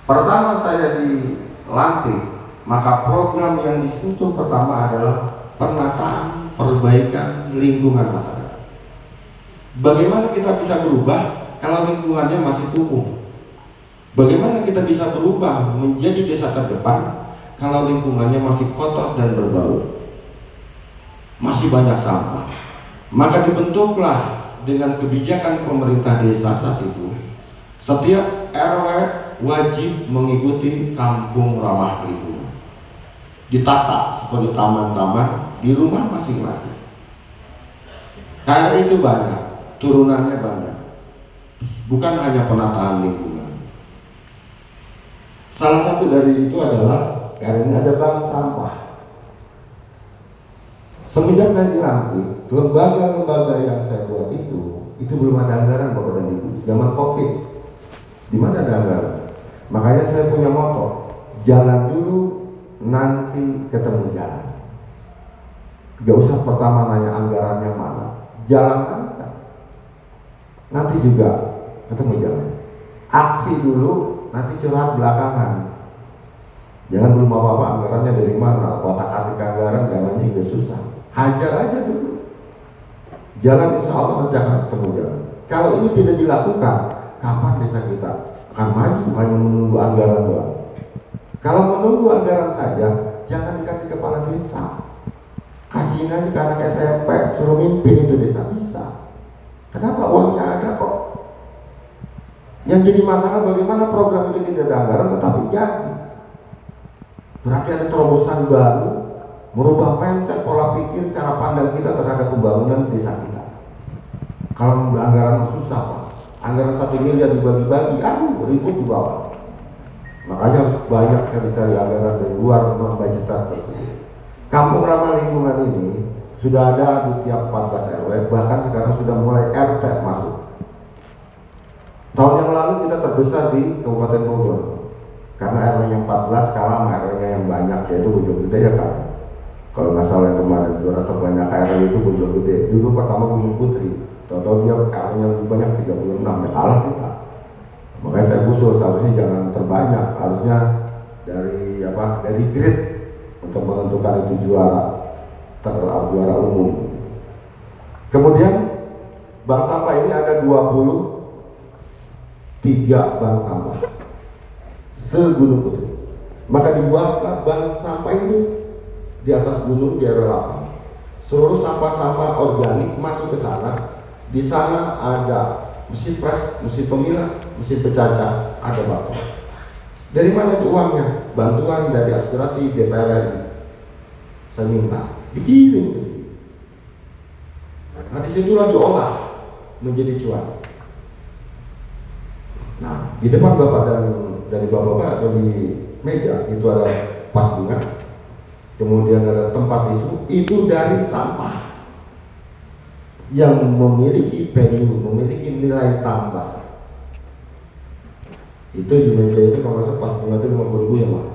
Pertama saya dilantik, maka program yang disentuh pertama adalah penataan perbaikan lingkungan masyarakat. Bagaimana kita bisa berubah kalau lingkungannya masih kumuh? Bagaimana kita bisa berubah menjadi desa terdepan kalau lingkungannya masih kotor dan berbau? Masih banyak sampah. Maka dibentuklah dengan kebijakan pemerintah desa saat itu, setiap RW wajib mengikuti kampung ramah lingkungan. Ditata seperti taman-taman di rumah masing-masing. KRL itu banyak, turunannya banyak. Bukan hanya penataan lingkungan. Salah satu dari itu adalah karena ada bank sampah. Semenjak saya dilantik, lembaga-lembaga yang saya buat itu belum ada anggaran Bapak dan Ibu. Zaman COVID, di mana ada anggaran? Makanya saya punya moto, jalan dulu, nanti ketemu jalan. Gak usah pertama nanya anggarannya mana, jalan aja. Nanti juga ketemu jalan. Aksi dulu, nanti curhat belakangan. Jangan belum apa-apa anggarannya dari mana, otak-atik anggaran jalannya juga susah. Hajar aja dulu. Jalan insya Allah nanti akan ketemu jalan. Kalau ini tidak dilakukan, kapan desa kita akan maju? Hanya menunggu anggaran doang. Kalau menunggu anggaran saja, jangan dikasih kepala desa. Kasihin aja ke anak SMP, suruh mimpin itu desa bisa. Kenapa? Uangnya ada kok. Yang jadi masalah bagaimana program itu tidak ada anggaran tetapi jadi. Berarti ada terobosan baru, merubah mindset, pola pikir, cara pandang kita terhadap pembangunan desa kita. Kalau nunggu anggaran susah Pak. Anggaran 1 miliar dibagi-bagi, ribut di bawah. Makanya harus banyak cari-cari anggaran dari luar non-budgetar tersebut. Kampung ramah lingkungan ini sudah ada di tiap 14 RW, bahkan sekarang sudah mulai RT masuk. Tahun yang lalu kita terbesar di Kabupaten Bogor, karena RW-nya 14 kalah sama RW-nya yang banyak, yaitu Bojonggede ya kan. Kalau nggak salah yang kemarin juara terbanyak RW itu Bojonggede. Dulu pertama Gunung Putri, tahu-tahu dia RW-nya lebih banyak 36, ya kalah kita. Makanya saya usul seharusnya jangan terbanyak, harusnya dari grid untuk menentukan itu juara umum. Kemudian bank sampah ini ada 23 bank sampah se-Gunung Putri. Maka dibuatlah bank sampah ini di atas gunung di RW 8. Seluruh sampah-sampah organik masuk ke sana. Di sana ada mesin pres, mesin pemilah, mesin pecacah, ada bapak. Dari mana itu uangnya? Bantuan dari aspirasi DPR RI. Saya minta dikirim ke sini. Nah disitulah diolah menjadi cuan. Nah di depan bapak dan dari bapak-bapak atau di meja itu ada pas bunga, kemudian ada tempat tisu, itu dari sampah yang memiliki value, memiliki nilai tambah. Itu di meja itu kalau masuk pas bunga itu 50.000 ya Pak.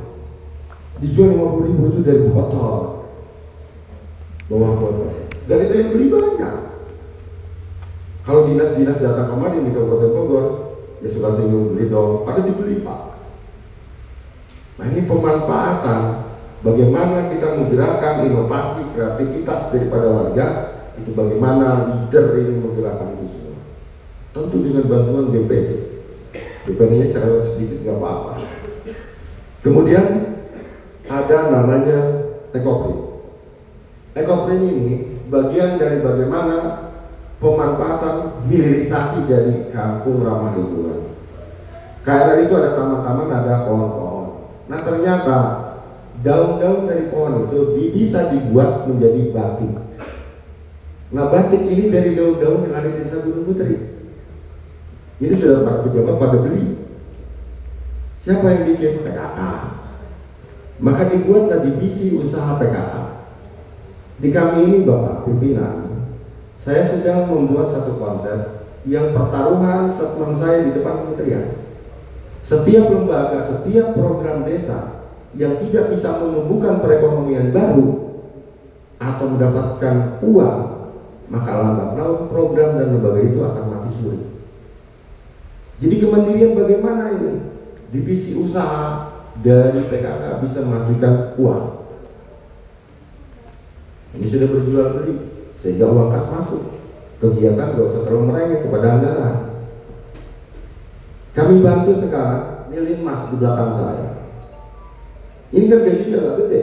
Dijual 50.000 itu dari botol, bawah botol. Dan itu yang beli banyak. Kalau dinas-dinas datang kemari di Kabupaten Bogor, ya suka singgung beli dong, ada dibeli Pak. Nah ini pemanfaatan, bagaimana kita menggerakkan inovasi, kreativitas daripada warga, itu bagaimana leader ini menggerakkan itu semua. Tentu dengan bantuan BPD. BPD-nya cerewet sedikit nggak apa-apa. Kemudian ada namanya Ekopri. Ekopri ini bagian dari bagaimana pemanfaatan hilirisasi dari kampung ramah lingkungan. KRL itu ada taman-taman, ada pohon-pohon. Nah ternyata daun-daun dari pohon itu bisa dibuat menjadi batik. Nah, batik ini dari daun-daun yang ada di desa Gunung Putri. Ini sudah para pejabat pada beli. Siapa yang bikin? PKK. Maka dibuatlah divisi usaha PKK. Di kami ini Bapak pimpinan, saya sedang membuat satu konsep yang pertaruhan statement saya di depan kementerian. Setiap lembaga, setiap program desa yang tidak bisa menumbuhkan perekonomian baru atau mendapatkan uang, maka lambat laun program dan lembaga itu akan mati suri. Jadi kemandirian bagaimana ini? Divisi usaha dari PKK bisa menghasilkan uang. Ini sudah berjual beli sehingga uang kas masuk. Kegiatan gak usah terlalu merengek kepada anggaran. Kami bantu sekarang Milin Mas di belakang saya. Ini kan gajinya gak gede,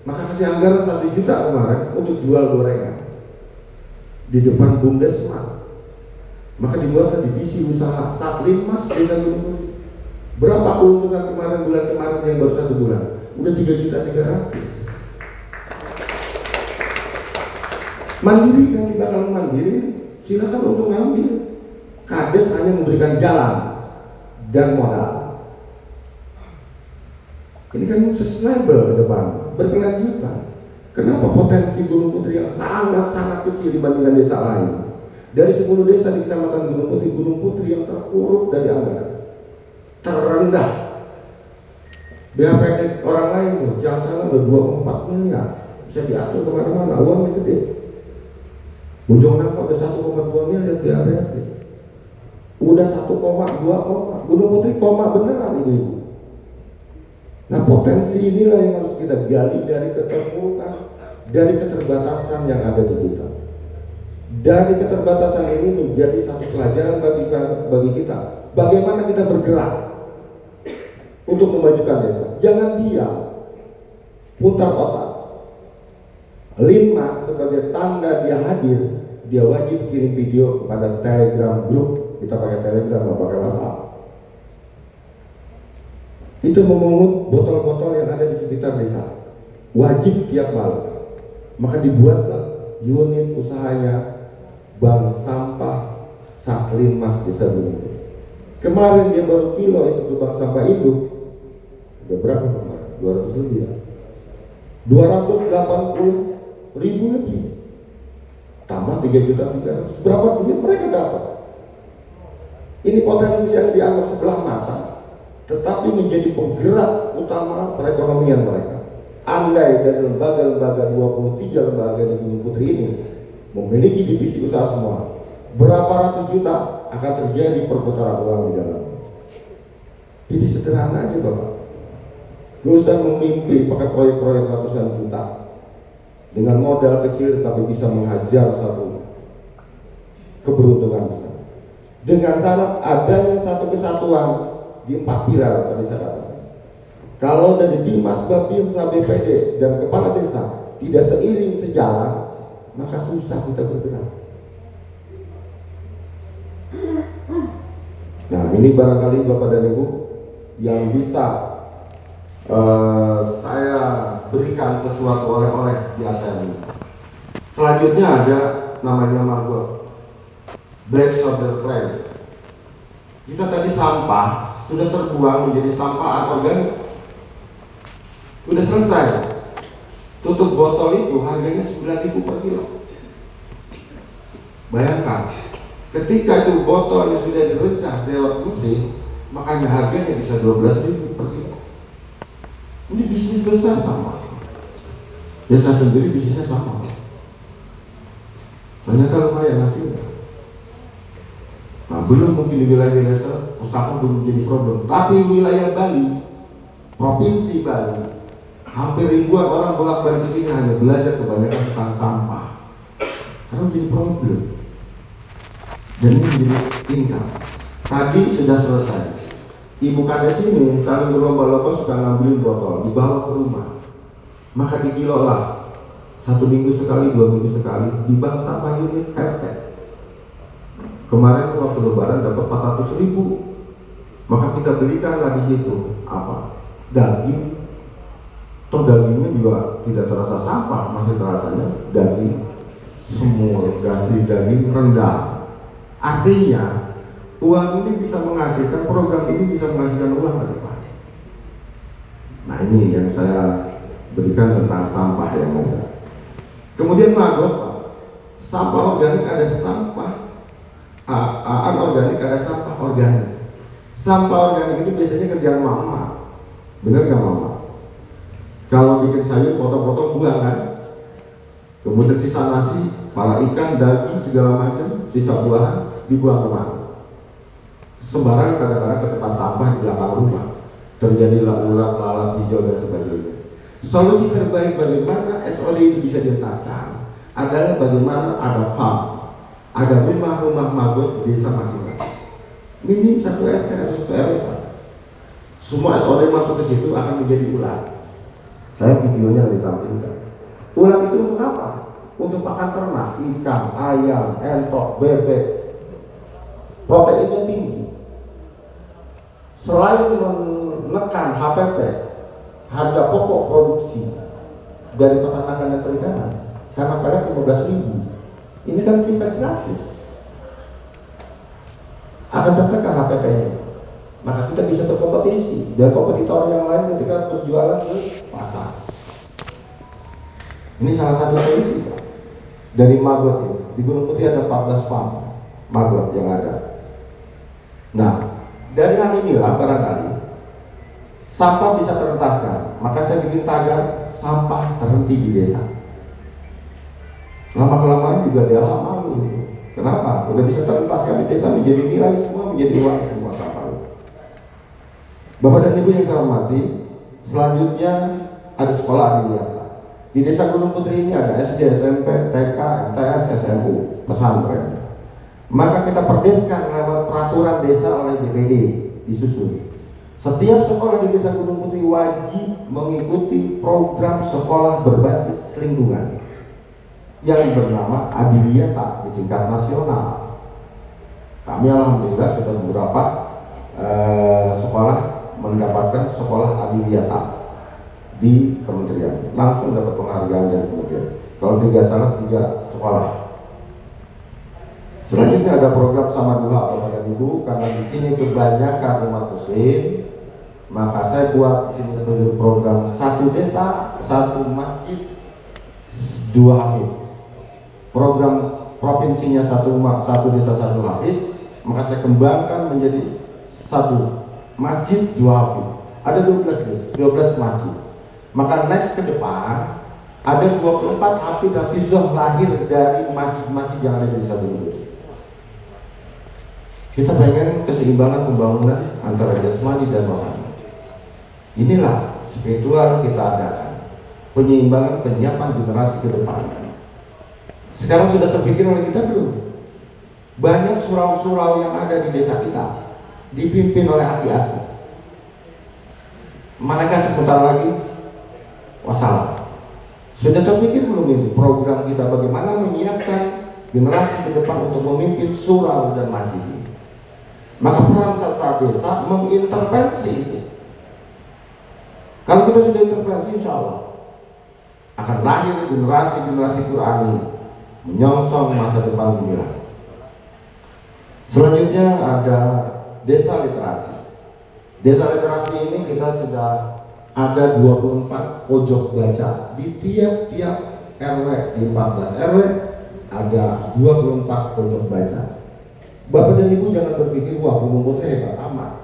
maka kasih anggaran 1 juta kemarin untuk jual gorengan di depan Bumdesman. Maka dibuatlah divisi usaha Satlin Mas Desa Gunung Putri. Berapa keuntungan bulan kemarin yang baru 1 bulan? Udah 3.300.000. Mandiri dan tidak akan mandiri, silakan untuk ngambil. Kades hanya memberikan jalan dan modal. Ini kan sustainable ke depan, berkelanjutan. Kenapa potensi Gunung Putri yang sangat-sangat kecil dibandingkan desa lain? Dari 10 desa di Kecamatan Gunung Putri yang terpuruk dari anggaran, terendah. BAPD orang lain tuh, yang sana udah 24 miliar, bisa diatur kemana-mana, uangnya gede. Ujung Nangka udah 1,2 miliar BAPD. Udah 1,2 Gunung Putri koma beneran ibu-ibu. Nah, potensi inilah yang harus kita gali dari keterpurukan, dari keterbatasan yang ada di kita. Dari keterbatasan ini menjadi satu pelajaran bagi kita. Bagaimana kita bergerak untuk memajukan desa. Jangan diam, putar otak. Linmas sebagai tanda dia hadir, dia wajib kirim video kepada Telegram grup. Kita pakai Telegram, nggak pakai WhatsApp. Itu memungut botol-botol yang ada di sekitar desa. Wajib tiap malam. Maka dibuatlah unit usahanya Bank Sampah Saklin Mas Desa Gunung. Kemarin dia baru kilo itu ke Bank Sampah Induk. Udah berapa kemarin? 200 lebih ya? 280.000 lebih. Tambah 3.300.000. Berapa duit mereka dapat? Ini potensi yang dianggap sebelah mata, tetapi menjadi penggerak utama perekonomian mereka. Andai dari lembaga-lembaga 23 lembaga di Gunung Putri ini memiliki divisi usaha semua, berapa ratus juta akan terjadi perputaran uang di dalam. Jadi sederhana aja Bapak. Gak usah memimpi pakai proyek-proyek ratusan juta dengan modal kecil tapi bisa menghajar satu keberuntungan besar. Dengan syarat adanya satu kesatuan di 4 pilar tadi saya katakan. Kalau dari Dimas, Babinsa, BPD dan kepala desa tidak seiring sejalan, maka susah kita bergerak. Nah, ini barangkali Bapak dan Ibu yang bisa saya berikan sesuatu oleh-oleh di ATM ini. Selanjutnya ada namanya Margot Black Soldier Plan. Kita tadi sampah sudah terbuang menjadi sampah anorganik. Udah selesai. Tutup botol itu harganya 9.000 per kilo. Bayangkan, ketika itu botol yang sudah direcah lewat mesin, makanya harganya bisa 12.000 per kilo. Ini bisnis besar sama. Desa sendiri bisnisnya sama. Ternyata lumayan hasilnya. Nah, belum mungkin di wilayah desa usaha belum menjadi problem, tapi wilayah Bali, provinsi Bali, hampir ribuan orang bolak-balik ke sini hanya belajar kebanyakan tentang sampah. Karena menjadi problem. Dan ini menjadi tingkat. Tadi sudah selesai. Ibu kades ini saling berlomba-lomba suka ngambil botol, dibawa ke rumah. Maka dikilolah 1 minggu sekali, 2 minggu sekali di bank sampah unit RT. Kemarin waktu lebaran dapat 400.000. Maka kita belikanlah di situ apa? Daging Toh dagingnya juga tidak terasa sampah, masih terasanya daging semur, daging rendah. Artinya uang ini bisa menghasilkan, program ini bisa menghasilkan uang ke depan. Nah ini yang saya berikan tentang sampah yang ada. Kemudian maggot, Pak. Sampah organik ada sampah anorganik, ada sampah organik. Sampah organik itu biasanya kerjaan mama. Benar gak mama? Kalau bikin sayur potong-potong buang kan. Kemudian sisa nasi, kepala ikan, daging segala macam, sisa buahan dibuang kemana? Sembarang, kadang-kadang ke tempat sampah di belakang rumah. Terjadilah ulat, lalat hijau dan sebagainya. Solusi terbaik bagaimana SOD itu bisa dientaskan adalah bagaimana ada farm, ada rumah-rumah maggot di desa masing-masing. Minim 1 RT atau 1 RW. Semua SOD masuk ke situ akan menjadi ulat. Saya videonya ditampilkan. Ulat itu untuk apa? Untuk pakan ternak, ikan, ayam, entok, bebek. Proteinnya tinggi. Selain menekan HPP, harga pokok produksi dari peternakan dan perikanan, karena pada 15.000, ini kan bisa gratis. Akan tertekan HPP-nya. Maka kita bisa berkompetisi dan kompetitor yang lain ketika berjualan ke pasar. Ini salah satu solusi, Pak. Dari maggot ini. Di Gunung Putri ada 14 farm maggot yang ada. Nah, dari hal inilah barangkali sampah bisa terentaskan. Maka saya bikin tagar sampah terhenti di desa. Lama-kelamaan juga dia malu. Kenapa? Udah bisa terentaskan di desa, menjadi nilai semua, menjadi uang semua sampah. Bapak dan Ibu yang saya hormati, selanjutnya ada sekolah adiwiyata. Di desa Gunung Putri ini ada SD, SMP, TK, MTS, SMU, pesantren. Maka kita perdeskan lewat peraturan desa oleh BPD disusun. Setiap sekolah di desa Gunung Putri wajib mengikuti program sekolah berbasis lingkungan yang bernama adiwiyata di tingkat nasional. Kami alhamdulillah sudah beberapa sekolah mendapatkan sekolah adiwiyata di kementerian, langsung dapat penghargaan dari kementerian. Kalau 3 salah 3 sekolah. Selanjutnya ada program Sama Duha Bapak dan Ibu, karena di sini kebanyakan umat Muslim, maka saya buat di sini program 1 desa 1 masjid 2 hafid. Program provinsinya 1 desa 1 hafid, maka saya kembangkan menjadi 1 masjid 2 hafid. Ada 12 masjid. Maka next ke depan ada 24 hafid-hafizah lahir dari masjid-masjid yang ada di desa Gunung Putri. Kita pengen keseimbangan pembangunan antara jasmani dan rohani. Inilah spiritual kita adakan. Penyeimbangan penyiapan generasi ke depan. Sekarang sudah terpikir oleh kita belum? Banyak surau-surau yang ada di desa kita dipimpin oleh aki-aki. Manakah sebentar lagi? Wassalam. Sudah terpikir belum ini program kita bagaimana menyiapkan generasi ke depan untuk memimpin surau dan masjid ini? Maka peran serta desa mengintervensi itu. Kalau kita sudah intervensi, insya Allah akan lahir generasi-generasi Qurani menyongsong masa depan gemilang. Selanjutnya ada desa literasi. Desa literasi ini kita sudah ada 24 pojok baca di tiap-tiap RW, di 14 RW ada 24 pojok baca. Bapak dan Ibu jangan berpikir wah Gunung Putri hebat amat.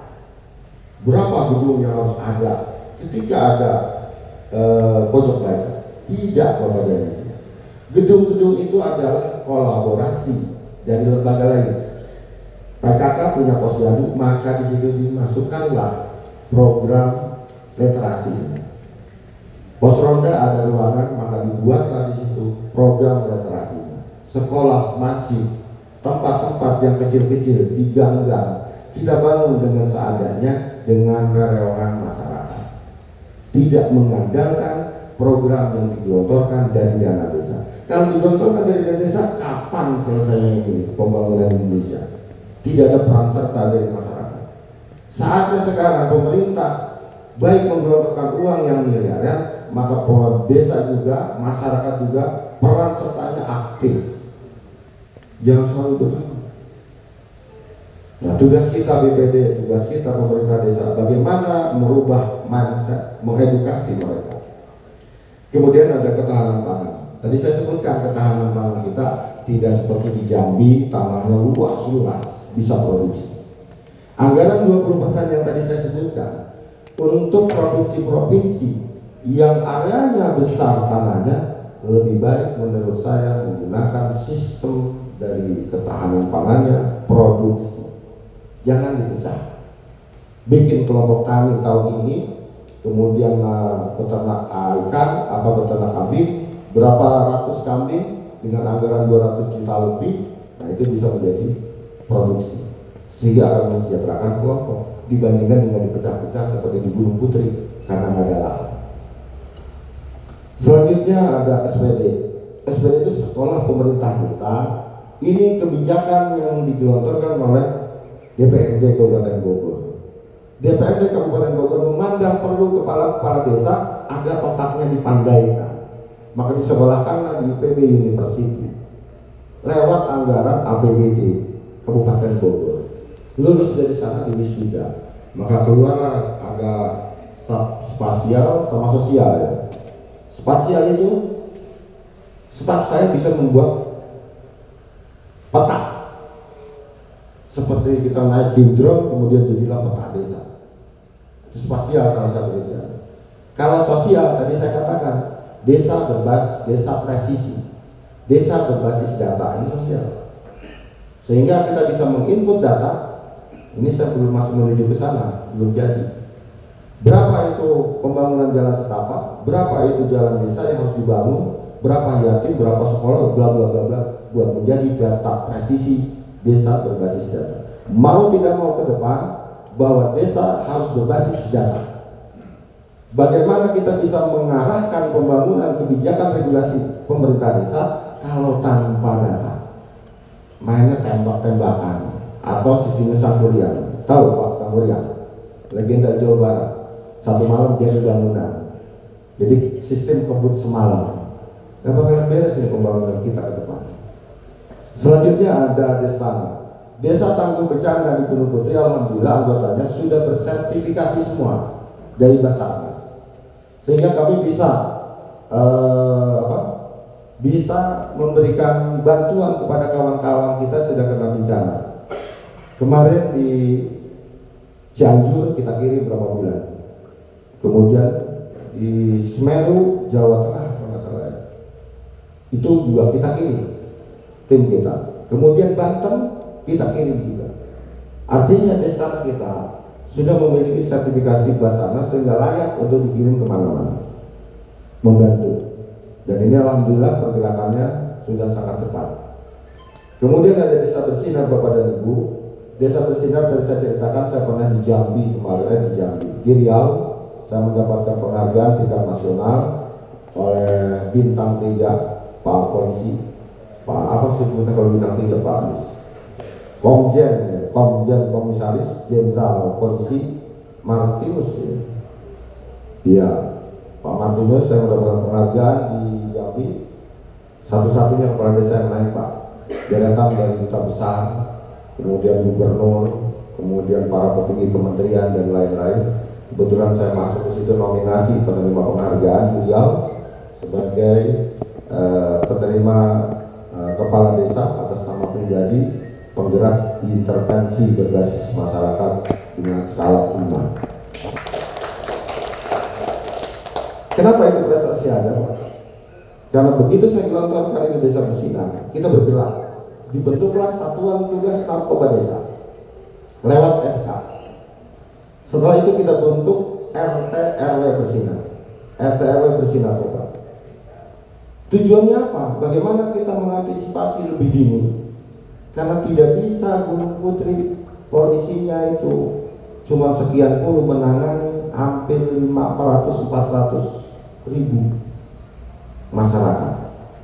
Berapa gedung yang harus ada ketika ada pojok baca? Tidak, Bapak dan Ibu. Gedung-gedung itu adalah kolaborasi dari lembaga lain. PKK punya posyandu, maka di situ dimasukkanlah program literasi. Pos ronda ada ruangan, maka dibuatlah di situ program literasi. Sekolah, masjid, tempat-tempat yang kecil-kecil di gang-gang kita bangun dengan seadanya dengan rerewongan masyarakat. Tidak mengandalkan program yang digelontorkan dari dana desa. Kalau digelontorkan dari dana desa, kapan selesainya ini pembangunan Indonesia? Tidak ada peran serta dari masyarakat. Saatnya sekarang pemerintah baik menggelontorkan uang yang miliaran maka desa juga, masyarakat juga peran sertanya aktif. Jangan selalu begitu. Nah, tugas kita BPD, tugas kita pemerintah desa, bagaimana merubah mindset, mengedukasi mereka. Kemudian ada ketahanan pangan. Tadi saya sebutkan ketahanan pangan kita tidak seperti di Jambi, tanahnya luas, bisa produksi. Anggaran 20% yang tadi saya sebutkan untuk provinsi-provinsi yang areanya besar tanahnya, lebih baik menurut saya menggunakan sistem dari ketahanan pangannya, produksi. Jangan dipecah. Bikin kelompok tani tahun ini, kemudian peternak ikan, peternak kambing, berapa ratus kambing dengan anggaran 200 juta lebih, nah itu bisa menjadi produksi. Sehingga akan mensejahterakan kelompok dibandingkan dengan dipecah-pecah seperti di Gunung Putri karena nggak ada lahan. Selanjutnya ada SPD. SPD itu sekolah pemerintah desa. Ini kebijakan yang digelontorkan oleh DPRD Kabupaten Bogor. DPRD Kabupaten Bogor memandang perlu kepala-kepala desa agar otaknya dipandaikan. Maka disekolahkanlah di IPB University lewat anggaran APBD Kabupaten Bogor. Lulus dari sana di wisuda, maka keluarlah ada spasial sama sosial ya. Spasial itu staf saya bisa membuat peta seperti kita naik drone kemudian jadilah peta desa. Itu spasial salah satu itu. Kalau sosial tadi saya katakan desa berbasis, desa presisi, desa berbasis data, ini sosial. Sehingga kita bisa menginput data. Ini saya belum masuk menuju ke sana, belum jadi. Berapa itu pembangunan jalan setapak, berapa itu jalan desa yang harus dibangun, berapa yatim, berapa sekolah, bla bla bla bla, buat menjadi data presisi desa berbasis data. Mau tidak mau ke depan bahwa desa harus berbasis data. Bagaimana kita bisa mengarahkan pembangunan kebijakan regulasi pemerintah desa kalau tanpa data? Mainnya tembak-tembakan atau sistem Sangkuriang. Tahu Pak Sangkuriang? Legenda Jawa Barat. Satu malam jadi bangunan. Jadi sistem kebut semalam. Gak bakalan beres ini pembangunan kita ke depan. Selanjutnya ada Destana. Desa Tangguh Becanda di Gunung Putri, alhamdulillah anggotanya sudah bersertifikasi semua dari Basarnas. Sehingga kami bisa bisa memberikan bantuan kepada kawan-kawan kita sedang kena bencana. Kemarin di Cianjur kita kirim berapa bulan, kemudian di Semeru Jawa Tengah kalau nggak salah ya, itu juga kita kirim tim kita. Kemudian Banten kita kirim juga. Artinya desa kita sudah memiliki sertifikasi Basarnas sehingga layak untuk dikirim kemana-mana, membantu. Dan ini alhamdulillah pergerakannya sudah sangat cepat. Kemudian ada Desa Bersinar Bapak dan Ibu. Desa Bersinar tadi saya ceritakan, saya pernah di Jambi kemarin, di Jambi. Di Riau saya mendapatkan penghargaan tingkat nasional oleh bintang 3 Pak Polisi. Pak apa sebutnya kalau bintang 3 Pak Anies? Komjen Komisaris Jenderal Polisi Martinus ya. Iya, Pak Martinus saya mendapatkan penghargaan di Jambi. Satu-satunya kepala desa yang naik Pak. Deretan dari duta besar, kemudian gubernur, kemudian para petinggi kementerian dan lain-lain. Kebetulan saya masuk ke situ nominasi penerima penghargaan di Riau sebagai penerima kepala desa atas nama pribadi penggerak intervensi berbasis masyarakat dengan skala prima. Kenapa itu prestasi ada Pak? Karena begitu saya gelontorkan ini Desa Bersinar, kita bergerak. Dibentuklah Satuan Tugas Narkoba Desa lewat SK. Setelah itu kita bentuk RT RW Bersinar, RT RW Bersinar Narkoba. Tujuannya apa? Bagaimana kita mengantisipasi lebih dini? Karena tidak bisa Gunung Putri polisinya itu cuma sekian puluh menangani hampir 500-400 ribu masyarakat.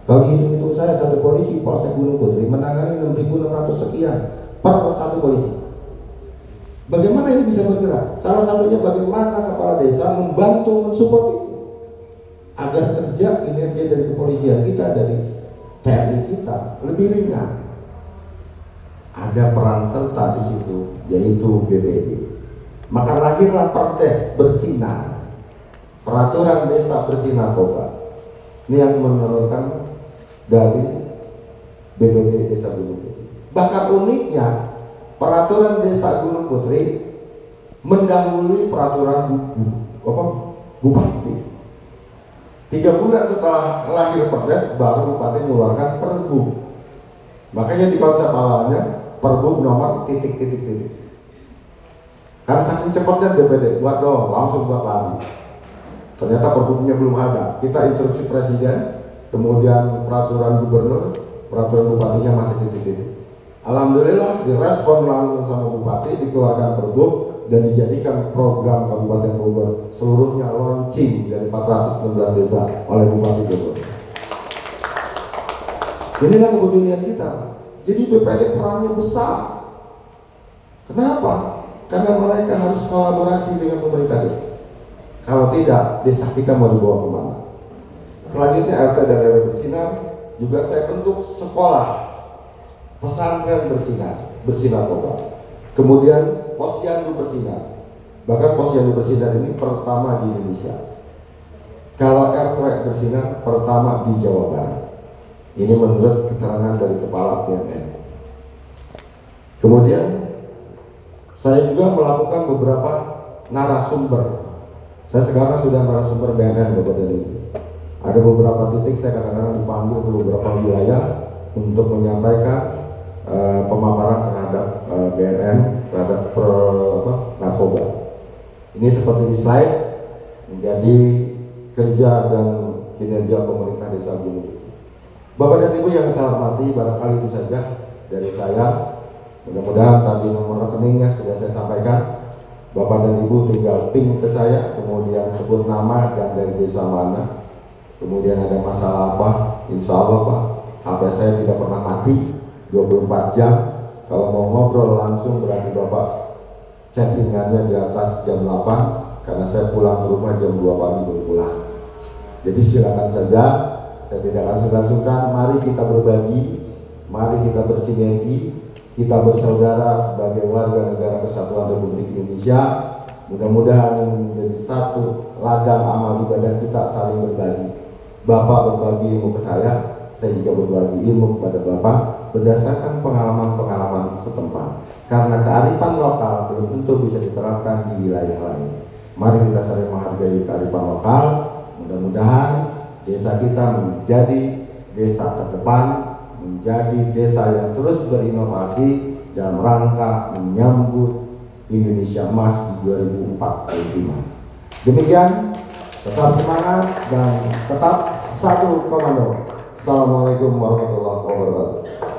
Kalau hitung-hitung saya satu polisi Polsek Gunung Putri menangani 6.600 sekian per satu polisi. Bagaimana ini bisa bergerak? Salah satunya bagaimana kepala desa membantu mensupport itu. agar kerja kinerja dari kepolisian kita, dari TNI kita lebih ringan. Ada peran serta di situ, yaitu BPD. Maka lahirlah Perdes Bersinar, Peraturan Desa Bersih Narkoba. Ini yang menurunkan dari BPD Desa Gunung Putri. Bahkan uniknya, Peraturan Desa Gunung Putri mendahului peraturan Bupati. 3 bulan setelah lahir Perdes, baru Bupati mengeluarkan Pergub. Makanya di konsep awalnya Pergub nomor titik-titik-titik. Karena saking cepatnya BPD, buat dong, langsung buat lagi. Ternyata Pergubnya belum ada. Kita instruksi Presiden, kemudian peraturan Gubernur, peraturan Bupatinya masih titik-titik. Alhamdulillah direspon langsung sama Bupati, dikeluarkan Pergub dan dijadikan program Kabupaten Bogor seluruhnya launching dari 419 desa oleh Bupati Bogor. Inilah kepedulian kita. Jadi BPD perannya besar. Kenapa? Karena mereka harus kolaborasi dengan pemerintah desa. Kalau tidak, desa kita mau dibawa kemana? Selanjutnya RT dan RW Bersinar juga saya bentuk sekolah pesantren bersinar, bersinar narkoba. Kemudian Posyandu Bersinar. Bahkan Posyandu Bersinar ini pertama di Indonesia. Kalau RW Bersinar pertama di Jawa Barat. Ini menurut keterangan dari Kepala BNN. Kemudian saya juga melakukan beberapa narasumber. Saya sekarang sudah narasumber BNN Bapak dan Ibu. Ada beberapa titik saya kadang-kadang dipanggil ke beberapa wilayah untuk menyampaikan pemaparan terhadap BNN terhadap narkoba. Ini seperti di slide menjadi kerja dan kinerja pemerintah Desa Gunung Putri. Bapak dan Ibu yang saya hormati, barangkali itu saja dari saya. Mudah-mudahan tadi nomor rekeningnya sudah saya sampaikan. Bapak dan Ibu tinggal ping ke saya, kemudian sebut nama dan dari desa mana. Kemudian ada masalah apa, insya Allah Pak, HP saya tidak pernah mati 24 jam. Kalau mau ngobrol langsung berarti Bapak chattingannya di atas jam 8, karena saya pulang ke rumah jam 2 pagi baru pulang. Jadi silakan saja, saya tidak akan sungkan-sungkan. Mari kita berbagi, mari kita bersinergi, kita bersaudara sebagai warga negara Kesatuan Republik Indonesia. Mudah-mudahan ini menjadi satu ladang amal ibadah kita saling berbagi. Bapak berbagi ilmu ke saya juga berbagi ilmu kepada Bapak berdasarkan pengalaman-pengalaman setempat. Karena kearifan lokal belum tentu bisa diterapkan di wilayah lain. Mari kita saling menghargai kearifan lokal. Mudah-mudahan desa kita menjadi desa terdepan, menjadi desa yang terus berinovasi dalam rangka menyambut Indonesia Emas di 2045. Demikian, tetap semangat dan tetap satu komando. Assalamualaikum warahmatullahi wabarakatuh.